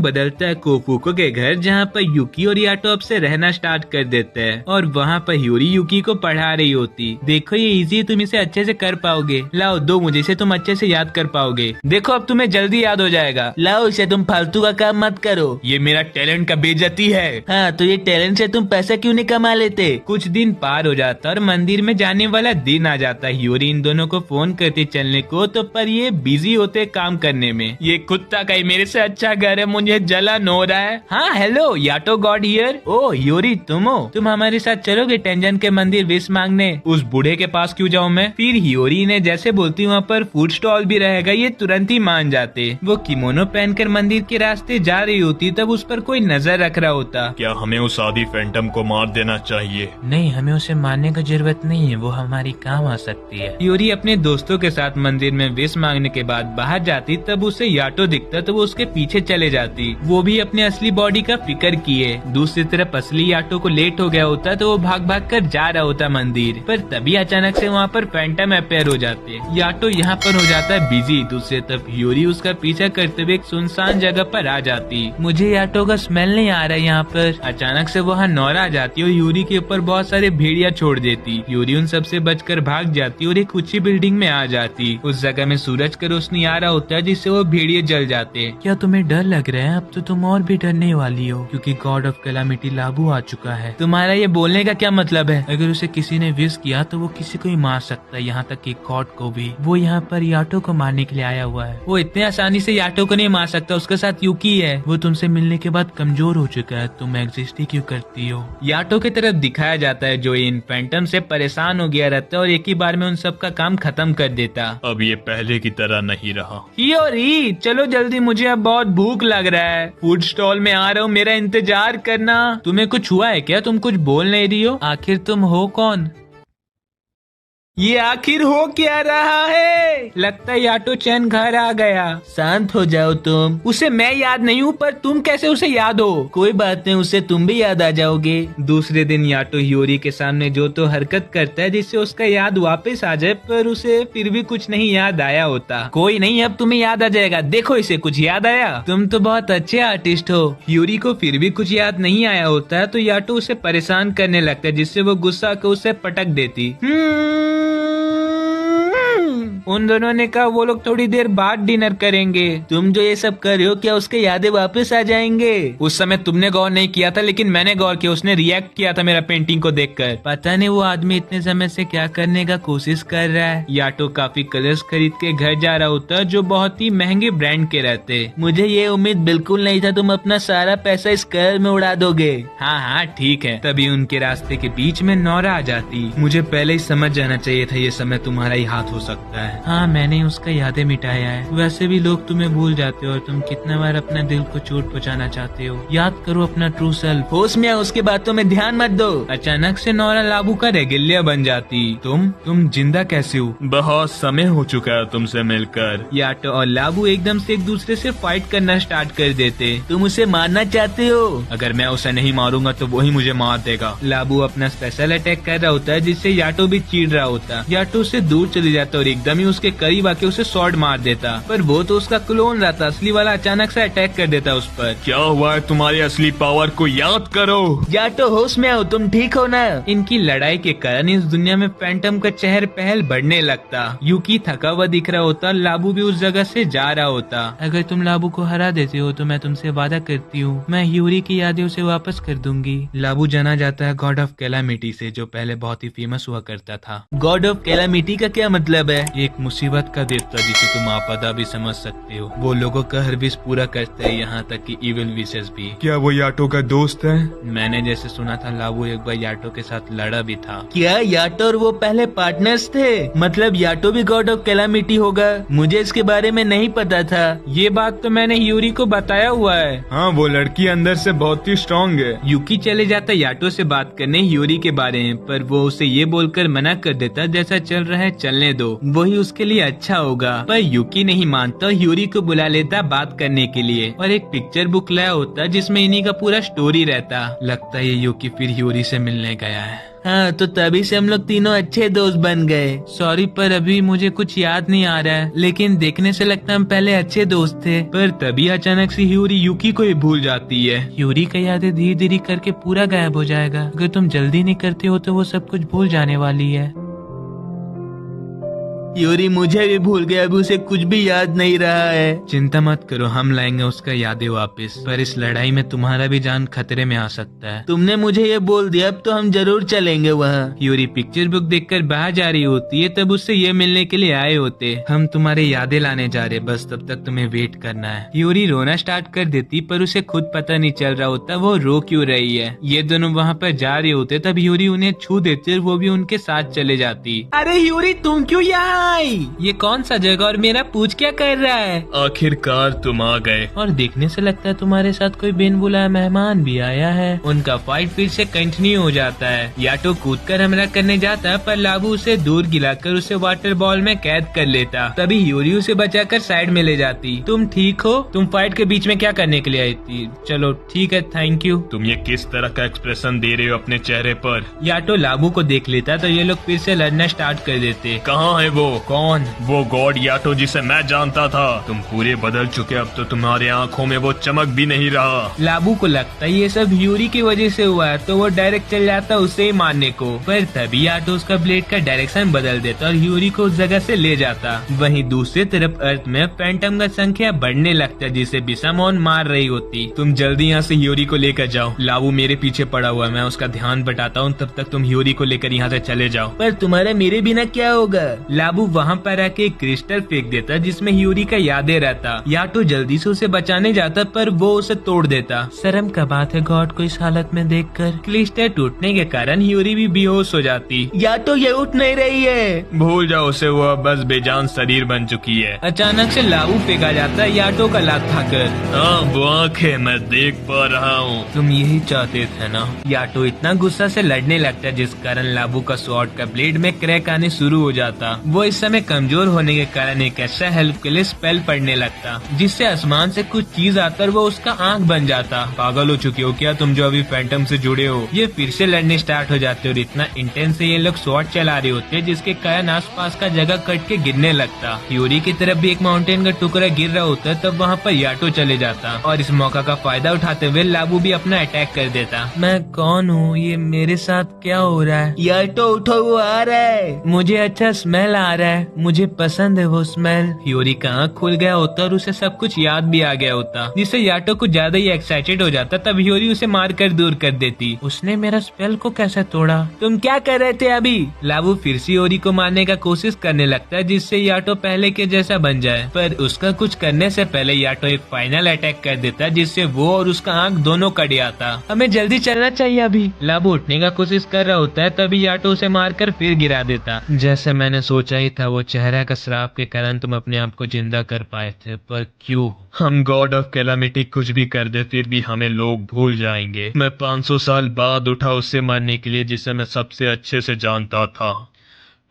बदलता है कोफुको के घर, जहाँ पर यूकी और याटो अब से रहना स्टार्ट कर देते हैं और वहाँ पर हियोरी यूकी को पढ़ा रही होती। देखो ये इजी, तुम इसे अच्छे से कर पाओगे। लाओ दो मुझे, इसे तुम अच्छे से याद कर पाओगे। देखो अब तुम्हें जल्दी याद हो जाएगा। लाओ इसे, तुम फालतू का काम मत करो। ये मेरा टैलेंट का बेइज्जती है। हाँ तो ये टैलेंट से तुम पैसा क्यों नहीं कमा लेते? कुछ दिन पार हो जाता और मंदिर में जाने वाला दिन आ जाता। हियोरी इन दोनों को फोन करती चलने को, तो पर ये बिजी होते काम करने में। ये कुत्ता कहीं मेरे से अच्छा घर है, मुझे जलन हो रहा है। हाँ हेलो याटो गॉड हियर। ओ हियोरी तुम हो? तुम हमारे साथ चलोगे टेंजन के मंदिर विश मांगने? उस बूढ़े के पास क्यों जाऊँ मैं? फिर हियोरी ने जैसे बोलती वहाँ पर फूड स्टॉल भी रहेगा, ये तुरंत ही मान जाते। वो किमोनो पहनकर मंदिर के रास्ते जा रही होती, तब उस पर कोई नजर रख रहा होता। क्या हमें उस आदि फैंटम को मार देना चाहिए? नहीं, हमें उसे मारने की जरूरत नहीं है, वो हमारी काम आ सकती है। हियोरी अपने दोस्तों के साथ मंदिर में विश मांगने के बाद बाहर जाती, तब उसे याटो दिखता तो वो उसके पीछे चले जाती। वो भी अपने असली बॉडी का फिक्र किए। दूसरी तरफ असली याटो को लेट हो गया होता तो वो भाग भाग कर जा रहा होता मंदिर, पर तभी अचानक से वहाँ पर फैंटम अपेयर हो जाते। याटो यहाँ पर हो जाता है बिजी। दूसरी तरफ हियोरी उसका पीछा करते हुए एक सुनसान जगह पर आ जाती। मुझे याटो का स्मेल नहीं आ रहा है यहाँ पर। अचानक से वहाँ नौरा आ जाती और यूरी के ऊपर बहुत सारे भेड़िया छोड़ देती। यूरी उन सबसे बचकर भाग जाती और एक ऊंची बिल्डिंग में आ जाती। उस जगह में सूरज का रोशनी आ रहा होता है जिससे वो भेड़िए जल जाते। क्या तुम्हें डर लग रहा है? अब तो तुम और भी डरने वाली हो, क्योंकि गॉड ऑफ कैलामिटी लागू आ चुका है। तुम्हारा ये बोलने का क्या मतलब है? अगर उसे किसी ने विश किया तो वो किसी को ही मार सकता है, यहाँ तक कि गॉड को भी। वो यहाँ पर याटो को मारने के लिए आया हुआ है। वो इतने आसानी से याटो को नहीं मार सकता, उसके साथ यूकी है। वो तुमसे मिलने के बाद कमजोर हो चुका है, तुम एग्जिस्ट ही क्यों करती हो? याटो की तरफ दिखाया जाता है जो इन फैंटम से परेशान हो गया रहता और एक ही बार में उन सब का काम खत्म कर देता। अब ये पहले की तरह नहीं रहा। हियोरी चलो जल्दी, मुझे अब बहुत भूख लग रहा है। फूड स्टॉल में आ रहा हूँ, मेरा इंतजार करना। तुम्हें कुछ हुआ है क्या? तुम कुछ बोल नहीं रही हो? आखिर तुम हो कौन? ये आखिर हो क्या रहा है? लगता है याटो चैन घर आ गया। शांत हो जाओ तुम। उसे मैं याद नहीं हूँ, पर तुम कैसे उसे याद हो? कोई बात नहीं, उससे तुम भी याद आ जाओगे। दूसरे दिन याटो हियोरी के सामने जो तो हरकत करता है जिससे उसका याद वापस आ जाए, पर उसे फिर भी कुछ नहीं याद आया होता। कोई नहीं, अब तुम्हें याद आ जाएगा, देखो इसे कुछ याद आया। तुम तो बहुत अच्छे आर्टिस्ट हो। हियोरी को फिर भी कुछ याद नहीं आया होता है तो याटो उसे परेशान करने लगता है, जिससे वो गुस्सा कर उसे पटक देती। उन दोनों ने कहा वो लोग थोड़ी देर बाद डिनर करेंगे। तुम जो ये सब कर रहे हो, क्या उसके यादें वापस आ जाएंगे? उस समय तुमने गौर नहीं किया था, लेकिन मैंने गौर किया। उसने रिएक्ट किया था मेरा पेंटिंग को देखकर। पता नहीं वो आदमी इतने समय से क्या करने का कोशिश कर रहा है। याटो काफी कलर्स खरीद के घर जा रहा होता जो बहुत ही महंगे ब्रांड के रहते। मुझे ये उम्मीद बिल्कुल नहीं था तुम अपना सारा पैसा इस कलर में उड़ा दोगे। हाँ हाँ ठीक है। तभी उनके रास्ते के बीच में नौरा आ जाती। मुझे पहले ही समझ जाना चाहिए था ये समय तुम्हारा ही हाथ हो सकता है। हाँ, मैंने उसका यादें मिटाया है। वैसे भी लोग तुम्हें भूल जाते हो और तुम कितना बार अपने दिल को चोट पहुंचाना चाहते हो। याद करो अपना ट्रू सेल्फ। होश में उसके बातों में ध्यान मत दो। अचानक से नौरा लाबू का रेगिलिया बन जाती। तुम जिंदा कैसे हो? बहुत समय हो चुका है तुमसे मिलकर। याटो और लाबू एकदम से एक दूसरे से फाइट करना स्टार्ट कर देते। तुम उसे मारना चाहते हो? अगर मैं उसे नहीं मारूंगा तो वही मुझे मार देगा। लाबू अपना स्पेशल अटैक कर रहा होता है, जिससे याटो भी चीड़ रहा होता। याटो उससे दूर चली जाता और एकदम ही उसके करीब आके उसे शॉट मार देता, पर वो तो उसका क्लोन रहता। असली वाला अचानक से अटैक कर देता उस पर। क्या हुआ है? तुम्हारी असली पावर को याद करो। याटो होश में आओ, तुम ठीक हो ना? इनकी लड़ाई के कारण इस दुनिया में फैंटम का चहल पहल बढ़ने लगता। यूकी थका हुआ दिख रहा होता, लाबू भी उस जगह से जा रहा होता। अगर तुम लाबू को हरा देते हो तो मैं तुमसे वादा करती हूँ, मैं हियोरी की यादें उसे वापस कर दूंगी। लाबू जाना जाता है गॉड ऑफ कैलामिटी से, जो पहले बहुत ही फेमस हुआ करता था। गॉड ऑफ कैलामिटी का क्या मतलब है? एक मुसीबत का देवता जिसे तुम आपदा भी समझ सकते हो। वो लोगों का हर विश पूरा करता है, यहाँ तक कि इविल विशेस भी। क्या वो याटो का दोस्त है? मैंने जैसे सुना था लाबू एक बार याटो के साथ लड़ा भी था। क्या याटो और वो पहले पार्टनर्स थे? मतलब याटो भी गॉड ऑफ कैलामिटी होगा? मुझे इसके बारे में नहीं पता था। ये बात तो मैंने यूरी को बताया हुआ है। हाँ, वो लड़की अंदर से बहुत ही स्ट्रॉन्ग है। यूकी चले जाता याटो से बात करने यूरी के बारे में, पर वो उसे ये बोलकर मना कर देता जैसा चल रहा है चलने दो, वही उसके लिए अच्छा होगा। पर यूकी नहीं मानता, यूरी को बुला लेता बात करने के लिए और एक पिक्चर बुक लाया होता जिसमें इन्हीं का पूरा स्टोरी रहता। लगता है ये यूकी फिर यूरी से मिलने गया है। हाँ, तो तभी से हम लोग तीनों अच्छे दोस्त बन गए। सॉरी, पर अभी मुझे कुछ याद नहीं आ रहा है, लेकिन देखने से लगता है हम पहले अच्छे दोस्त थे। पर तभी अचानक से यूरी यूकी को ही भूल जाती है। यूरी का यादें धीरे धीरे करके पूरा गायब हो जाएगा। अगर तुम जल्दी नहीं करते हो तो वो सब कुछ भूल जाने वाली है। यूरी मुझे भी भूल गया, अभी उसे कुछ भी याद नहीं रहा है। चिंता मत करो, हम लाएंगे उसका यादें वापस, पर इस लड़ाई में तुम्हारा भी जान खतरे में आ सकता है। तुमने मुझे ये बोल दिया, अब तो हम जरूर चलेंगे वहाँ। यूरी पिक्चर बुक देखकर बाहर जा रही होती है, तब उससे ये मिलने के लिए आए होते। हम तुम्हारे यादें लाने जा रहे, बस तब तक तुम्हें वेट करना है। यूरी रोना स्टार्ट कर देती, पर उसे खुद पता नहीं चल रहा होता वो रो क्यों रही है। ये दोनों वहाँ पर जा रहे होते, तब यूरी उन्हें छू देती और वो भी उनके साथ चले जाती। अरे यूरी, तुम क्यों यहाँ आई? ये कौन सा जगह और मेरा पूछ क्या कर रहा है? आखिरकार तुम आ गए। और देखने से लगता है तुम्हारे साथ कोई बिन बुलाया मेहमान भी आया है। उनका फाइट फिर से कंटिन्यू हो जाता है। याटो कूदकर हमला करने जाता है, पर लाबू उसे दूर गिराकर उसे वाटर बॉल में कैद कर लेता। तभी यूरी उसे बचाकर साइड में ले जाती। तुम ठीक हो? तुम फाइट के बीच में क्या करने के लिए आई थी? चलो ठीक है, थैंक यू। तुम ये किस तरह का एक्सप्रेशन दे रहे हो अपने चेहरे पर? याटो लाबू को देख लेता तो ये लोग फिर से लड़ना स्टार्ट कर देते। कहाँ है वो? कौन? वो गॉड याटो जिसे मैं जानता था। तुम पूरे बदल चुके, अब तो तुम्हारे आंखों में वो चमक भी नहीं रहा। लाबू को लगता है ये सब यूरी की वजह से हुआ है, तो वो डायरेक्ट चल जाता उसे ही मारने को। पर तभी याटो उसका ब्लेड का डायरेक्शन बदल देता और यूरी को उस जगह से ले जाता। वहीं दूसरी तरफ अर्थ में फैंटम का संख्या बढ़ने लगता, जिसे बिसामोन मार रही होती। तुम जल्दी यहाँ से यूरी को लेकर जाओ। लाबू मेरे पीछे पड़ा हुआ है, मैं उसका ध्यान बटाता हूँ, तब तक तुम यूरी को लेकर यहाँ से चले जाओ। पर तुम्हारा मेरे बिना क्या होगा? लाबू लाबू वहाँ पर आके एक क्रिस्टल फेंक देता जिसमें ह्यूरी का यादें रहता। याटो जल्दी से उसे बचाने जाता पर वो उसे तोड़ देता। शर्म का बात है गॉड को इस हालत में देखकर। क्रिस्टल टूटने के कारण ह्यूरी भी बेहोश हो जाती। याटो ये उठ नहीं रही है। भूल जाओ उसे, वो बस बेजान शरीर बन चुकी है। अचानक से लाबू फेंका जाता है याटो का लात खाकर। हाँ वो आंखें मैं देख पा रहा हूँ। तुम यही चाहते थे ना। याटो इतना गुस्सा से लड़ने लगता जिस कारण लाबू का स्वॉर्ड का ब्लेड में क्रैक आने शुरू हो जाता। वो इस समय कमजोर होने के कारण एक ऐसा हेल्प के लिए स्पेल पढ़ने लगता जिससे आसमान से कुछ चीज आकर वो उसका आंख बन जाता। पागल हो चुके हो क्या तुम जो अभी फैंटम से जुड़े हो। ये फिर से लड़ने स्टार्ट हो जाते और इतना इंटेंस से ये लोग स्वॉर्ड चला रहे होते जिसके कारण आसपास का जगह कट के गिरने लगता। ह्यूरी की तरफ भी एक माउंटेन का टुकड़ा गिर रहा होता तब वहाँ पर याटो चले जाता और इस मौका का फायदा उठाते हुए लाबू भी अपना अटैक कर देता। मैं कौन हूँ, ये मेरे साथ क्या हो रहा है। याटो उठो, वो आ रहा है। मुझे अच्छा स्मेल आ रहा है, मुझे पसंद है वो स्मेल। ह्यूरी का आँख खुल गया होता और उसे सब कुछ याद भी आ गया होता जिससे याटो कुछ ज्यादा ही एक्साइटेड हो जाता। तब ह्यूरी उसे मार कर दूर कर देती। उसने मेरा स्पेल को कैसे तोड़ा। तुम क्या कर रहे थे अभी। लाबू फिर से ह्यूरी को मारने का कोशिश करने लगता है जिससे याटो पहले के जैसा बन जाए पर उसका कुछ करने से पहले याटो एक फाइनल अटैक कर देता जिससे वो और उसका आँख दोनों कट जाता। हमें जल्दी चलना चाहिए अभी। लाबू उठने का कोशिश कर रहा होता है तभी याटो उसे मारकर फिर गिरा देता। जैसे मैंने सोचा ही था, वो चेहरा का श्राप के कारण तुम अपने आप को जिंदा कर पाए थे, पर क्यों। हम गॉड ऑफ कैलामिटी कुछ भी कर दे फिर भी हमें लोग भूल जाएंगे। मैं 500 साल बाद उठा उससे मरने के लिए जिसे मैं सबसे अच्छे से जानता था।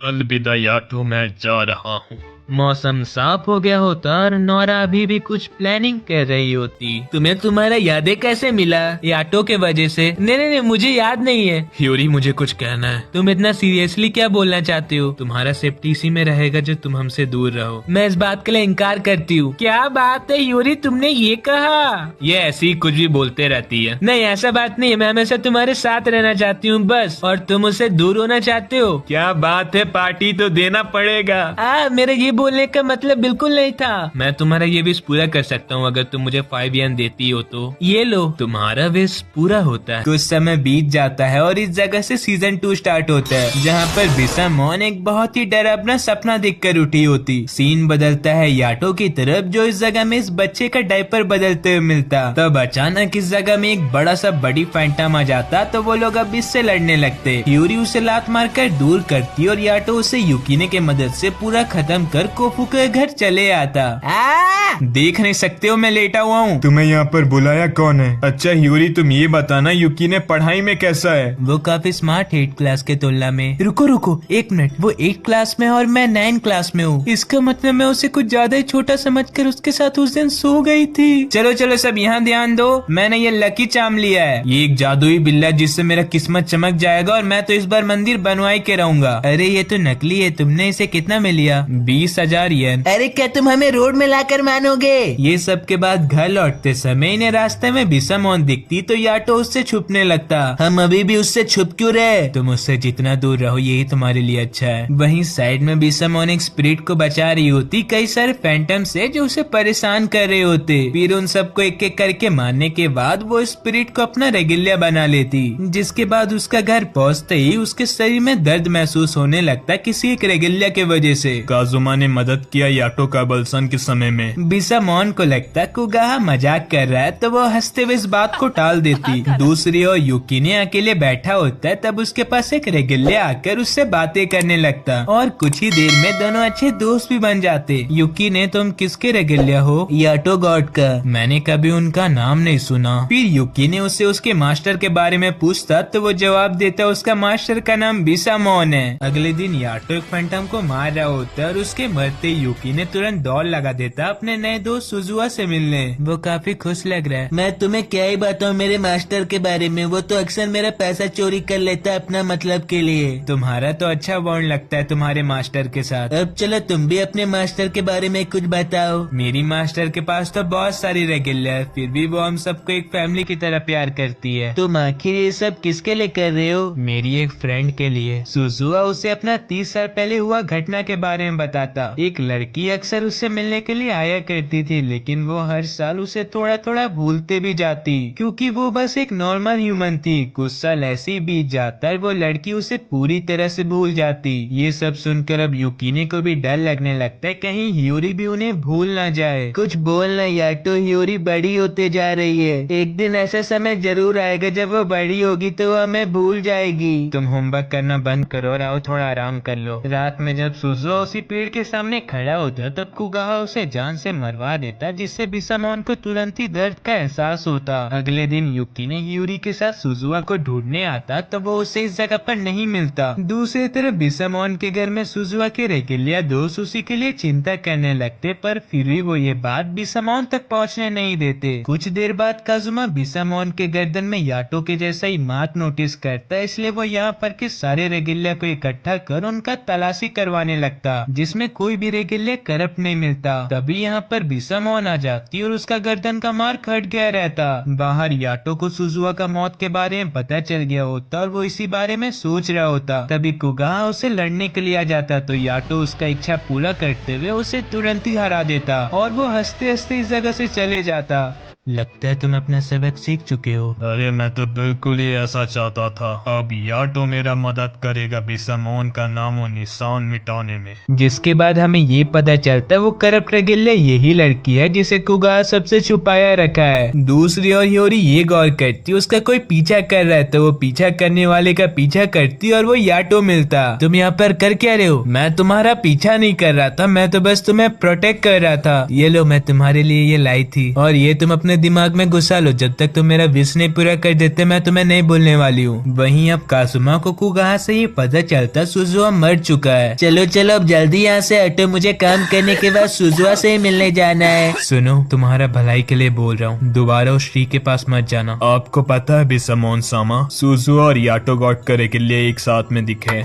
अलविदा याटो, मैं जा रहा हूँ। मौसम साफ हो गया होता और नोरा अभी भी कुछ प्लानिंग कर रही होती। तुम्हें तुम्हारा यादें कैसे मिला। याटो के वजह से। नहीं, मुझे याद नहीं है। ह्यूरी मुझे कुछ कहना है। तुम इतना सीरियसली क्या बोलना चाहते हो। तुम्हारा सेफ्टी इसी में रहेगा जो तुम हमसे दूर रहो। मैं इस बात के लिए इनकार करती हूँ। क्या बात है ह्यूरी, तुमने ये कहा। ये ऐसी ही कुछ भी बोलते रहती है। नहीं ऐसा बात नहीं है, मैं हमेशा तुम्हारे साथ रहना चाहती हूँ बस, और तुम उससे दूर होना चाहते हो। क्या बात है, पार्टी तो देना पड़ेगा। मेरे ये बोलने का मतलब बिल्कुल नहीं था। मैं तुम्हारा ये विश पूरा कर सकता हूँ अगर तुम मुझे 5 येन देती हो तो। ये लो, तुम्हारा विश पूरा होता है। कुछ समय बीत जाता है और इस जगह से सीजन 2 स्टार्ट होता है जहाँ पर बिसामोन एक बहुत ही डरावना सपना देखकर उठी होती। सीन बदलता है याटो की तरफ जो इस जगह में इस बच्चे का डायपर बदलते हुए मिलता। तब अचानक इस जगह में एक बड़ा सा बड़ी फैंटम आ जाता तो वो लोग अब इससे लड़ने लगते। ह्यूरी उसे लात मारकर दूर करती और याटो उसे युकिने के मदद से पूरा खत्म कर कोफू के घर चले आता। देख नहीं सकते हो मैं लेटा हुआ हूँ। तुम्हें यहाँ पर बुलाया कौन है। अच्छा ह्यूरी तुम ये बताना युकिने पढ़ाई में कैसा है। वो काफी स्मार्ट है 8 क्लास के तुलना में। रुको 1 मिनट, वो 8 क्लास में और मैं 9 क्लास में हूँ। इसका मतलब मैं उसे कुछ ज्यादा ही छोटा समझकर उसके साथ उस दिन सो गई थी। चलो सब यहाँ ध्यान दो, मैंने ये लकी चार्म लिया है। ये एक जादुई बिल्ला जिससे मेरा किस्मत चमक जाएगा और मैं तो इस बार मंदिर बनवाई के रहूंगा। अरे ये तो नकली है, तुमने इसे कितना में लिया। 20,000 येन। अरे क्या तुम हमें रोड में लाकर मानोगे। ये सब के बाद घर लौटते समय इन्हें रास्ते में बिसामोन दिखती तो याटो उससे छुपने लगता। हम अभी भी उससे छुप क्यों रहे। तुम उससे जितना दूर रहो यही तुम्हारे लिए अच्छा है। वहीं साइड में बिसामोन एक स्पिरिट को बचा रही होती कई सारे फैंटम से जो उसे परेशान कर रहे होते। फिर उन सबको एक एक करके मारने के बाद वो स्पिरिट को अपना रेगिलिया बना लेती, जिसके बाद उसका घर पहुँचते ही उसके शरीर में दर्द महसूस होने लगता किसी एक रेगिलिया के वजह से। काजुमा ने मदद किया याटो का बलसन के समय में। बिसामोन को लगता कुगाहा मजाक कर रहा है तो वो हंसते हुए इस बात को टाल देती। दूसरी ओर युकिने अकेले बैठा होता है तब उसके पास एक रेगिलिया आकर उससे बातें करने लगता और कुछ ही देर में दोनों अच्छे दोस्त भी बन जाते। युकिने तुम किसके रेगिलिया हो। याटो गॉड का। मैंने कभी उनका नाम नहीं सुना। फिर युकिने उससे उसके मास्टर के बारे में पूछता तो वो जवाब देता उसका मास्टर का नाम बिसामोन है। अगले दिन याटो एक फैंटम को मार रहा होता और उसके मरते युकिने तुरंत दौड़ लगा देता अपने नए दोस्त सुजुआ से मिलने। वो काफी खुश लग रहा है। मैं तुम्हें क्या ही बताऊं मेरे मास्टर के बारे में, वो तो अक्सर मेरा पैसा चोरी कर लेता है अपना मतलब के लिए। तुम्हारा तो अच्छा बॉन्ड लगता है तुम्हारे मास्टर के साथ। अब चलो तुम भी अपने मास्टर के बारे में कुछ बताओ। मेरी मास्टर के पास तो बहुत सारी रेगिलिया है, फिर भी वो हम सबको एक फैमिली की तरह प्यार करती है। तुम आखिर ये सब किसके लिए कर रहे हो। मेरी एक फ्रेंड के लिए। सुजुआ उसे अपना 30 साल पहले हुआ घटना के बारे में बताता था। एक लड़की अक्सर उससे मिलने के लिए आया करती थी, लेकिन वो हर साल उसे थोड़ा थोड़ा भूलते भी जाती, क्योंकि वो बस एक नॉर्मल ह्यूमन थी। कुछ साल ऐसे ही बीत जाता है, वो लड़की उसे पूरी तरह से भूल जाती। ये सब सुनकर अब युकीने को भी डर लगने लगता है कहीं हियोरी भी उन्हें भूल ना जाए। कुछ बोल ना यार, तो हियोरी बड़ी होते जा रही है। एक दिन ऐसा समय जरूर आएगा जब वो बड़ी होगी तो वो हमें भूल जाएगी। तुम होमवर्क करना बंद करो और आओ थोड़ा आराम कर लो। रात में जब सुजुआ उसी पेड़ के सामने खड़ा होता तब कुगाहा उसे जान से मरवा देता, जिससे बिसामोन को तुरंत ही दर्द का एहसास होता। अगले दिन युकीने हियोरी के साथ सुजुआ को ढूंढने आता तब वो उसे इस जगह पर नहीं मिलता। दूसरी तरफ बिसामोन के घर में सुजुआ के रेगुलिया दोस्त उसी के लिए चिंता करने लगते, पर फिर भी वो ये बात बिसामोन तक पहुंचने नहीं देते। कुछ देर बाद काजुमा बिसामोन के गर्दन में याटो के जैसा ही मार्क नोटिस करता है, इसलिए वो यहाँ पर के सारे रेगुलिया को इकट्ठा कर उनका तलाशी करवाने लगता, जिसमें कोई भी रेगुलिया करप्ट नहीं मिलता। तभी यहाँ पर बिसामोन आ जाती और उसका गर्दन का मार्क हट गया रहता। बाहर याटो को सुजुआ का मौत के बारे में पता चल गया होता और वो इसी बारे में सोच रहा होता। तभी कुगाहा उसे लड़ने के लिए आ जाता, तो याटो उसका इच्छा पूरा करते हुए उसे तुरंत ही हरा देता और वो हंसते हंसते इस जगह से चले जाता। लगता है तुम अपना सबक सीख चुके हो। अरे मैं तो बिल्कुल ही ऐसा चाहता था। अब याटो मेरा मदद करेगा बिसामोन का नामो निशान मिटाने में। जिसके बाद हमें ये पता चलता है वो करप्ट रेगुलिया यही लड़की है जिसे कुगाहा सबसे छुपाया रखा है। दूसरी ओर हियोरी ये गौर करती उसका कोई पीछा कर रहा है, तो वो पीछा करने वाले का पीछा करती और वो याटो मिलता। तुम यहाँ पर कर क्या रहे हो? मैं तुम्हारा पीछा नहीं कर रहा था, मैं तो बस तुम्हें प्रोटेक्ट कर रहा था। ये लो, मैं तुम्हारे लिए ये लाई थी और ये तुम अपने दिमाग में घुसा लो। जब तक तुम मेरा विश नहीं पूरा कर देते मैं तुम्हें नहीं बोलने वाली हूँ। वहीं अब काजुमा को कुगाहा से ये पता चलता सुजुआ मर चुका है। चलो चलो अब जल्दी यहाँ से हटो, मुझे काम करने के बाद सुजुआ से ही मिलने जाना है। सुनो, तुम्हारा भलाई के लिए बोल रहा हूँ, दोबारा उस ट्री के पास मत जाना। आपको पता है बिसामोन सामा, सुजुआ और याटो गॉड करे के लिए एक साथ में दिखे।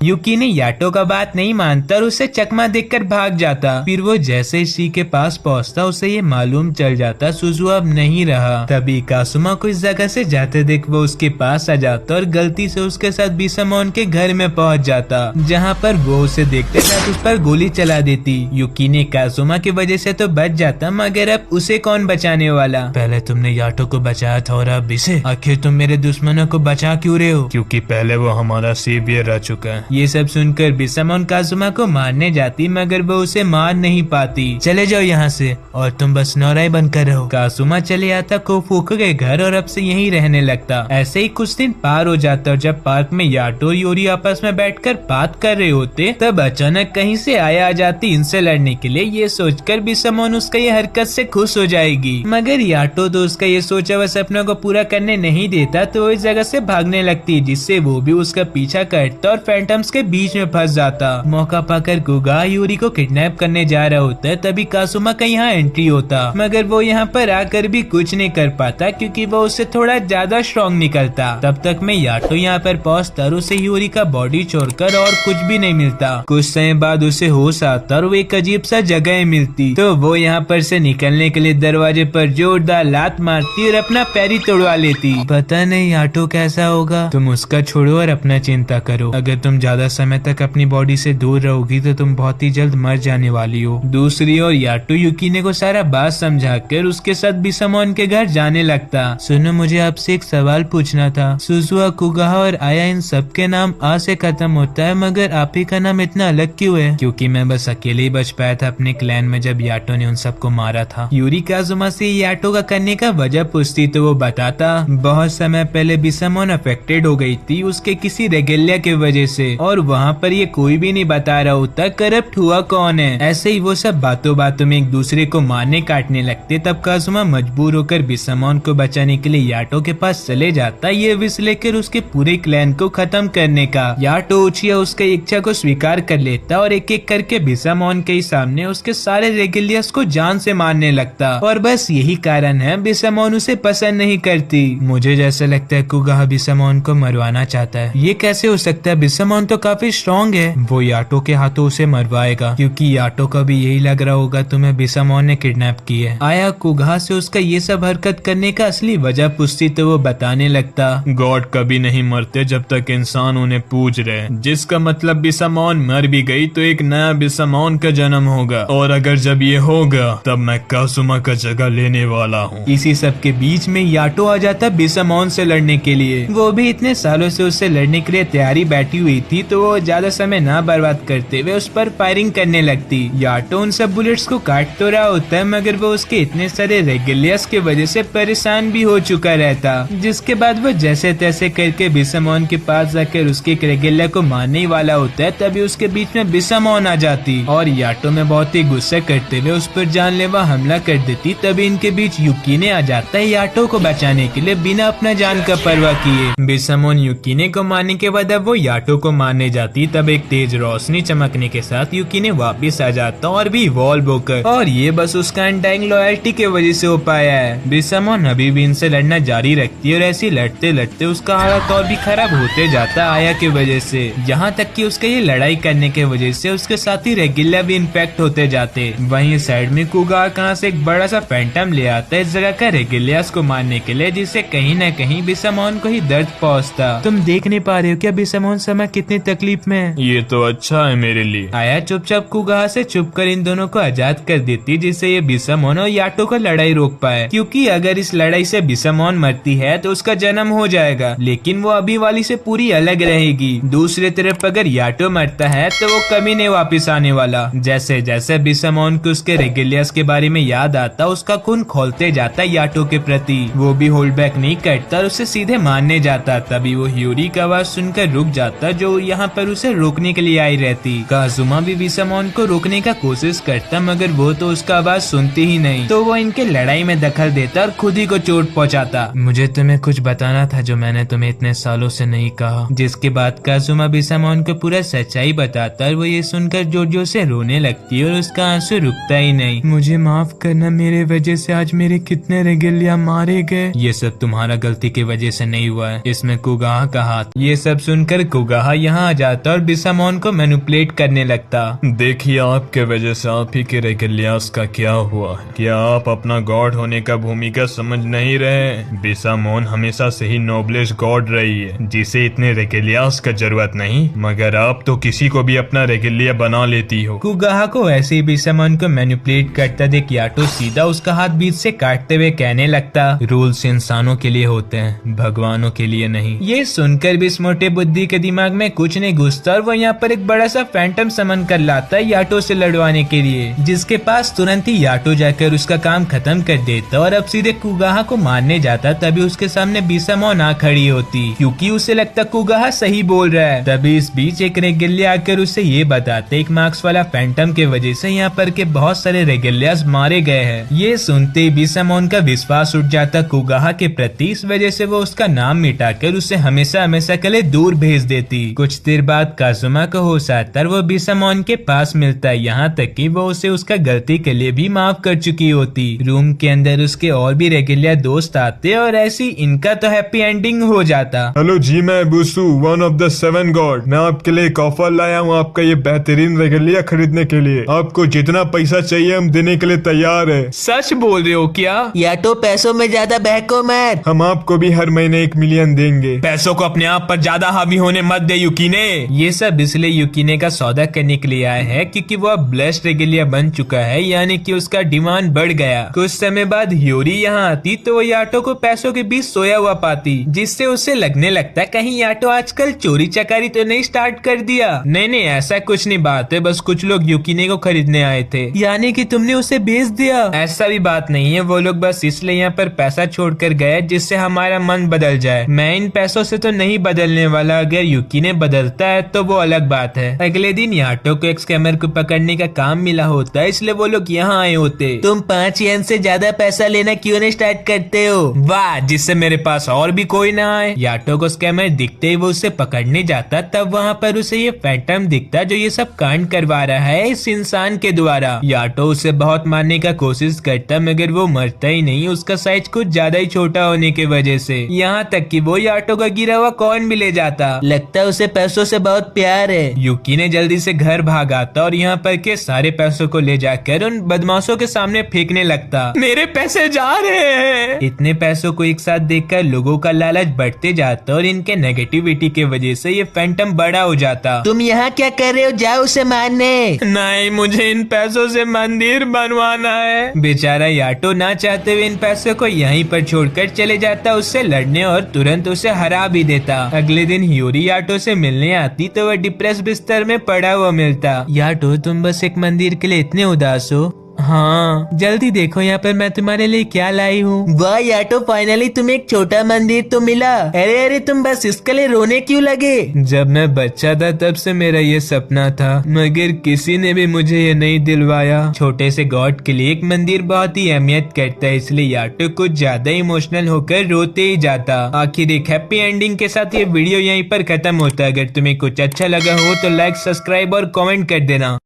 युकीने याटो का बात नहीं मानता और उसे चकमा देखकर भाग जाता। फिर वो जैसे इसी के पास पहुंचता उसे ये मालूम चल जाता सुजुआ अब नहीं रहा। तभी काजुमा को इस जगह से जाते देख वो उसके पास आ जाता और गलती से उसके साथ बिसामोन के घर में पहुंच जाता, जहां पर वो उसे देखते साथ उस पर गोली चला देती। युकीने काजुमा की वजह से तो बच जाता, मगर अब उसे कौन बचाने वाला? पहले तुमने याटो को बचाया था और अब इसे? आखिर तुम मेरे दुश्मनों को बचा क्यों रहे हो? क्योंकि पहले वो हमारा सेवियर रह चुका है। ये सब सुनकर बिसामोन काजुमा को मारने जाती, मगर वो उसे मार नहीं पाती। चले जाओ यहाँ से और तुम बस नौराई बनकर रहो। काजुमा चले आता कोफुको के घर और अब से यहीं रहने लगता। ऐसे ही कुछ दिन पार हो जाता और जब पार्क में याटो और योरी आपस में बैठकर बात कर रहे होते तब अचानक कहीं से आया आ जाती इनसे लड़ने के लिए। ये सोचकर बिसामोन उसका ये हरकत से खुश हो जाएगी, मगर याटो तो उसका ये सोचा हुआ सपना को पूरा करने नहीं देता, तो वो इस जगह से भागने लगती, जिससे वो भी उसका पीछा करता और फैंटम्स के बीच में फंस जाता। मौका पाकर कुगाहा यूरी को किडनैप करने जा रहा होता है, तभी काजुमा का यहाँ एंट्री होता, मगर वो यहाँ पर आकर भी कुछ नहीं कर पाता क्योंकि वो उससे थोड़ा ज्यादा स्ट्रॉन्ग निकलता। तब तक मैं याटो यहाँ पर पहुँचता और उसे यूरी का बॉडी छोड़कर और कुछ भी नहीं मिलता। कुछ समय बाद उसे होश आता और वो एक अजीब सा जगह मिलती, तो वो यहाँ पर से निकलने के लिए दरवाजे पर जोरदार लात मारती और अपना पैर ही तोड़वा लेती। पता नहीं याटो कैसा होगा, तुम उसका छोड़ो और अपना चिंता करो। अगर तुम ज्यादा समय तक अपनी बॉडी से दूर रहोगी तो तुम बहुत ही जल्द मर जाने वाली हो। दूसरी ओर याटो युकीने को सारा बात समझाकर उसके साथ बिसामोन के घर जाने लगता। सुनो, मुझे आपसे एक सवाल पूछना था। सुजुआ, कुगाहा और आया, इन सब के नाम आ से खत्म होता है, मगर आप ही का नाम इतना अलग क्यों है? क्योंकि मैं बस अकेले ही बच पाया था अपने क्लैन में जब याटो ने उन सबको मारा था। यूरी काजुमा से याटो का करने का वजह पूछती तो वो बताता बहुत समय पहले बिसामोन अफेक्टेड हो गई थी उसके किसी रेगुलिया के वजह से, और वहाँ पर ये कोई भी नहीं बता रहा होता करप्ट हुआ कौन है। ऐसे ही वो सब बातों बातों में एक दूसरे को मारने काटने लगते। तब काजुमा मजबूर होकर बिसामोन को बचाने के लिए याटो के पास चले जाता, ये विश लेकर उसके पूरे क्लैन को खत्म करने का। याटो उचिया उसके इच्छा को स्वीकार कर लेता और एक एक करके बिसामोन के सामने उसके सारे रेगुलियस को जान से मारने लगता, और बस यही कारण है बिसामोन उसे पसंद नहीं करती। मुझे जैसा लगता है कुगाहा बिसामोन को मरवाना चाहता है। ये कैसे हो सकता है? बिसामोन बिसामोन तो काफी स्ट्रॉन्ग है, वो याटो के हाथों उसे मरवाएगा, क्योंकि याटो का भी यही लग रहा होगा तुम्हें बिसामोन ने किडनैप किया है। आया कुगा से उसका ये सब हरकत करने का असली वजह पूछती तो वो बताने लगता, गॉड कभी नहीं मरते जब तक इंसान उन्हें पूज रहे, जिसका मतलब बिसामोन मर भी गई तो एक नया बिसामोन का जन्म होगा, और अगर जब ये होगा तब मैं काजुमा का जगह लेने वाला हूँ। इसी सब के बीच में याटो आ जाता बिसामोन से लड़ने के लिए। वो भी इतने सालों से उससे लड़ने के लिए तैयारी बैठी हुई थी, तो वो ज्यादा समय ना बर्बाद करते हुए उस पर फायरिंग करने लगती। याटो उन सब बुलेट्स को काट तो रहा होता है, मगर वो उसके इतने सारे रेगुलियस की वजह से परेशान भी हो चुका रहता, जिसके बाद वो जैसे तैसे करके बिसामोन के पास जाकर उसके एक रेगुलिया को मारने ही वाला होता है। तभी उसके बीच में बिसामोन आ जाती और याटो में बहुत ही गुस्सा करते हुए उस पर जानलेवा हमला कर देती। तभी इनके बीच युकीने आ जाता है याटो को बचाने के लिए बिना अपना जान का परवाह किए। बिसामोन युकीने को मारने के बाद अब वो याटो को मारने जाती। तब एक तेज रोशनी चमकने के साथ युकीने वापस आ जाता और भी इवॉल्व होकर, और ये बस उसका अनडाइंग लॉयल्टी की वजह से हो पाया है। बिसामोन अभी भी इनसे लड़ना जारी रखती है और ऐसे लड़ते लड़ते उसका हालत और भी खराब होते जाता आया की वजह से, यहाँ तक कि उसके ये लड़ाई करने की वजह से उसके साथी रेगुलिया भी इन्फेक्ट होते जाते। वहीं साइड में कुगा कहाँ से एक बड़ा सा फैंटम ले आता है इस जगह का रेगुलियास को मारने के लिए, जिससे कहीं न कहीं बिसामोन को ही दर्द पहुंचता। तुम देख नहीं पा रहे हो क्या बिसामोन समय कितनी तकलीफ में है? ये तो अच्छा है मेरे लिए। आया चुपचाप कुगा से छुप कर इन दोनों को आजाद कर देती, जिससे ये बिसामोन और याटो का लड़ाई रोक पाए, क्योंकि अगर इस लड़ाई से बिसामोन मरती है तो उसका जन्म हो जाएगा, लेकिन वो अभी वाली से पूरी अलग रहेगी। दूसरी तरफ अगर याटो मरता है तो वो कभी नहीं वापिस आने वाला। जैसे जैसे बिसामोन को उसके रेगुलियस के बारे में याद आता, उसका खून खोलते जाता याटो के प्रति। वो भी होल्ड बैक नहीं करता और उसे सीधे मारने जाता। तभी वो ह्यूरी का आवाज सुनकर रुक जाता, जो यहाँ पर उसे रोकने के लिए आई रहती। काजुमा भी बिसामोन को रोकने का कोशिश करता, मगर वो तो उसका आवाज सुनती ही नहीं, तो वो इनके लड़ाई में दखल देता और खुद ही को चोट पहुँचाता। मुझे तुम्हें कुछ बताना था जो मैंने तुम्हें इतने सालों से नहीं कहा। जिसके बाद काजुमा बिसामोन को पूरा सच्चाई बताता और वो ये सुनकर जोर जोर से रोने लगती है और उसका आंसू रुकता ही नहीं। मुझे माफ करना, मेरे वजह से आज मेरे कितने रेगुलिया मारे गए। ये सब तुम्हारा गलती की वजह से नहीं हुआ है, इसमें कुगाहा का हाथ। ये सब सुनकर कुगाहा यहाँ आ जाता और बिसामोन को मैनिपुलेट करने लगता। देखिए आपके वजह से आप ही के रेगुलियास का क्या हुआ है। क्या आप अपना गॉड होने का भूमिका समझ नहीं रहे? बिसामोन हमेशा से ही नोबलेस्ट गॉड रही है, जिसे इतने रेगुलियास का जरूरत नहीं, मगर आप तो किसी को भी अपना रेगुलिया बना लेती हो। कुगाहा को ऐसे ही बिसामोन को मैनिपुलेट करता देख याटो सीधा उसका हाथ बीच से काटते हुए कहने लगता, रूल्स इंसानों के लिए होते हैं, भगवानों के लिए नहीं। ये सुनकर भी इस मोटे बुद्धि के दिमाग में कुछ नहीं घुसता और वो यहाँ पर एक बड़ा सा फैंटम समन कर लाता है याटो से लड़वाने के लिए, जिसके पास तुरंत ही याटो जाकर उसका काम खत्म कर देता और अब सीधे कुगाहा को मारने जाता। तभी उसके सामने बिसामोन आ खड़ी होती, क्योंकि उसे लगता कुगाहा सही बोल रहा है। तभी इस बीच एक रेगुलिया आकर उसे ये बताते, एक मार्क्स वाला फैंटम के वजह से यहाँ पर के बहुत सारे रेगुलियास मारे गए हैं। ये सुनते ही बिसामोन का विश्वास उठ जाता कुगाहा के प्रति। इस वजह से वो उसका नाम मिटाकर उसे हमेशा हमेशा के लिए दूर भेज देती। कुछ देर बाद काजुमा को होश आता और वो बिसामोन के पास मिलता है, यहाँ तक कि वो उसे उसका गलती के लिए भी माफ कर चुकी होती। रूम के अंदर उसके और भी रेगुलिया दोस्त आते और ऐसी इनका तो हैप्पी एंडिंग हो जाता। हेलो जी, मैं बुसु, वन ऑफ द 7 गॉड। मैं आपके लिए एक ऑफर लाया हूँ आपका ये बेहतरीन रेगुलिया खरीदने के लिए। आपको जितना पैसा चाहिए हम देने के लिए तैयार है। सच बोल रहे हो क्या? याटो पैसों में ज्यादा बहको मत। हम आपको भी हर महीने 1 मिलियन देंगे। पैसों को अपने आप पर ज्यादा हावी होने मत दे युकीने। ये सब इसलिए युकीने का सौदा करने के लिए आए हैं क्योंकि वो अब ब्लेस्ड रेगुलिया बन चुका है, यानी कि उसका डिमांड बढ़ गया। कुछ समय बाद ह्यूरी यहाँ आती तो वो याटो को पैसों के बीच सोया हुआ पाती, जिससे उसे लगने लगता कहीं याटो आजकल चोरी चकारी तो नहीं स्टार्ट कर दिया। नहीं ऐसा कुछ नहीं बात है, बस कुछ लोग युकीने को खरीदने आए थे। यानी कि तुमने उसे बेच दिया? ऐसा भी बात नहीं है, वो लोग बस इसलिए यहाँ पर पैसा छोड़कर गए जिससे हमारा मन बदल जाए। मैं इन पैसों से तो नहीं बदलने वाला, अगर युकीने बदलता है तो वो अलग बात है। अगले दिन याटो को एक स्कैमर को पकड़ने का काम मिला होता है, इसलिए वो लोग यहाँ आए होते। तुम 5 येन से ज्यादा पैसा लेना क्यों नहीं स्टार्ट करते हो? वाह, जिससे मेरे पास और भी कोई ना आए। याटो को स्कैमर दिखते ही वो उसे पकड़ने जाता, तब वहाँ पर उसे ये फैंटम दिखता जो ये सब कांड करवा रहा है इस इंसान के द्वारा। याटो उसे बहुत मारने का कोशिश करता, मगर वो मरता ही नहीं, उसका साइज कुछ ज्यादा ही छोटा होने की वजह से। यहाँ तक कि वो याटो का गिरा हुआ कॉइन भी ले जाता। लगता है उसे पैसों से बहुत प्यार है। युकी ने जल्दी से घर भाग आता और यहाँ पर के सारे पैसों को ले जाकर उन बदमाशों के सामने फेंकने लगता। मेरे पैसे जा रहे हैं। इतने पैसों को एक साथ देखकर लोगों का लालच बढ़ते जाता और इनके नेगेटिविटी के वजह से ये फैंटम बड़ा हो जाता। तुम यहाँ क्या कर रहे हो, जाओ उसे मारने। नहीं, मुझे इन पैसों से मंदिर बनवाना है। बेचारा याटो ना चाहते हुए इन पैसों को यहीं पर छोड़कर चले जाता उससे लड़ने और तुरंत उसे हरा भी देता। अगले दिन हियोरी याटो से मिलने आती तो वह डिप्रेस बिस्तर में पड़ा हुआ मिलता। याटो, तुम बस एक मंदिर के लिए इतने उदास हो? हाँ, जल्दी देखो यहाँ पर मैं तुम्हारे लिए क्या लाई हूँ। वाह याटो, फाइनली तुम्हें एक छोटा मंदिर तो मिला। अरे अरे, तुम बस इसके लिए रोने क्यों लगे? जब मैं बच्चा था तब से मेरा ये सपना था, मगर किसी ने भी मुझे ये नहीं दिलवाया। छोटे से गॉड के लिए एक मंदिर बहुत ही अहमियत करता है, इसलिए याटो कुछ ज्यादा इमोशनल होकर रोते ही जाता। आखिर एक हैप्पी एंडिंग के साथ ये वीडियो यहीं पर खत्म होता है। अगर तुम्हें कुछ अच्छा लगा हो तो लाइक, सब्सक्राइब और कमेंट कर देना।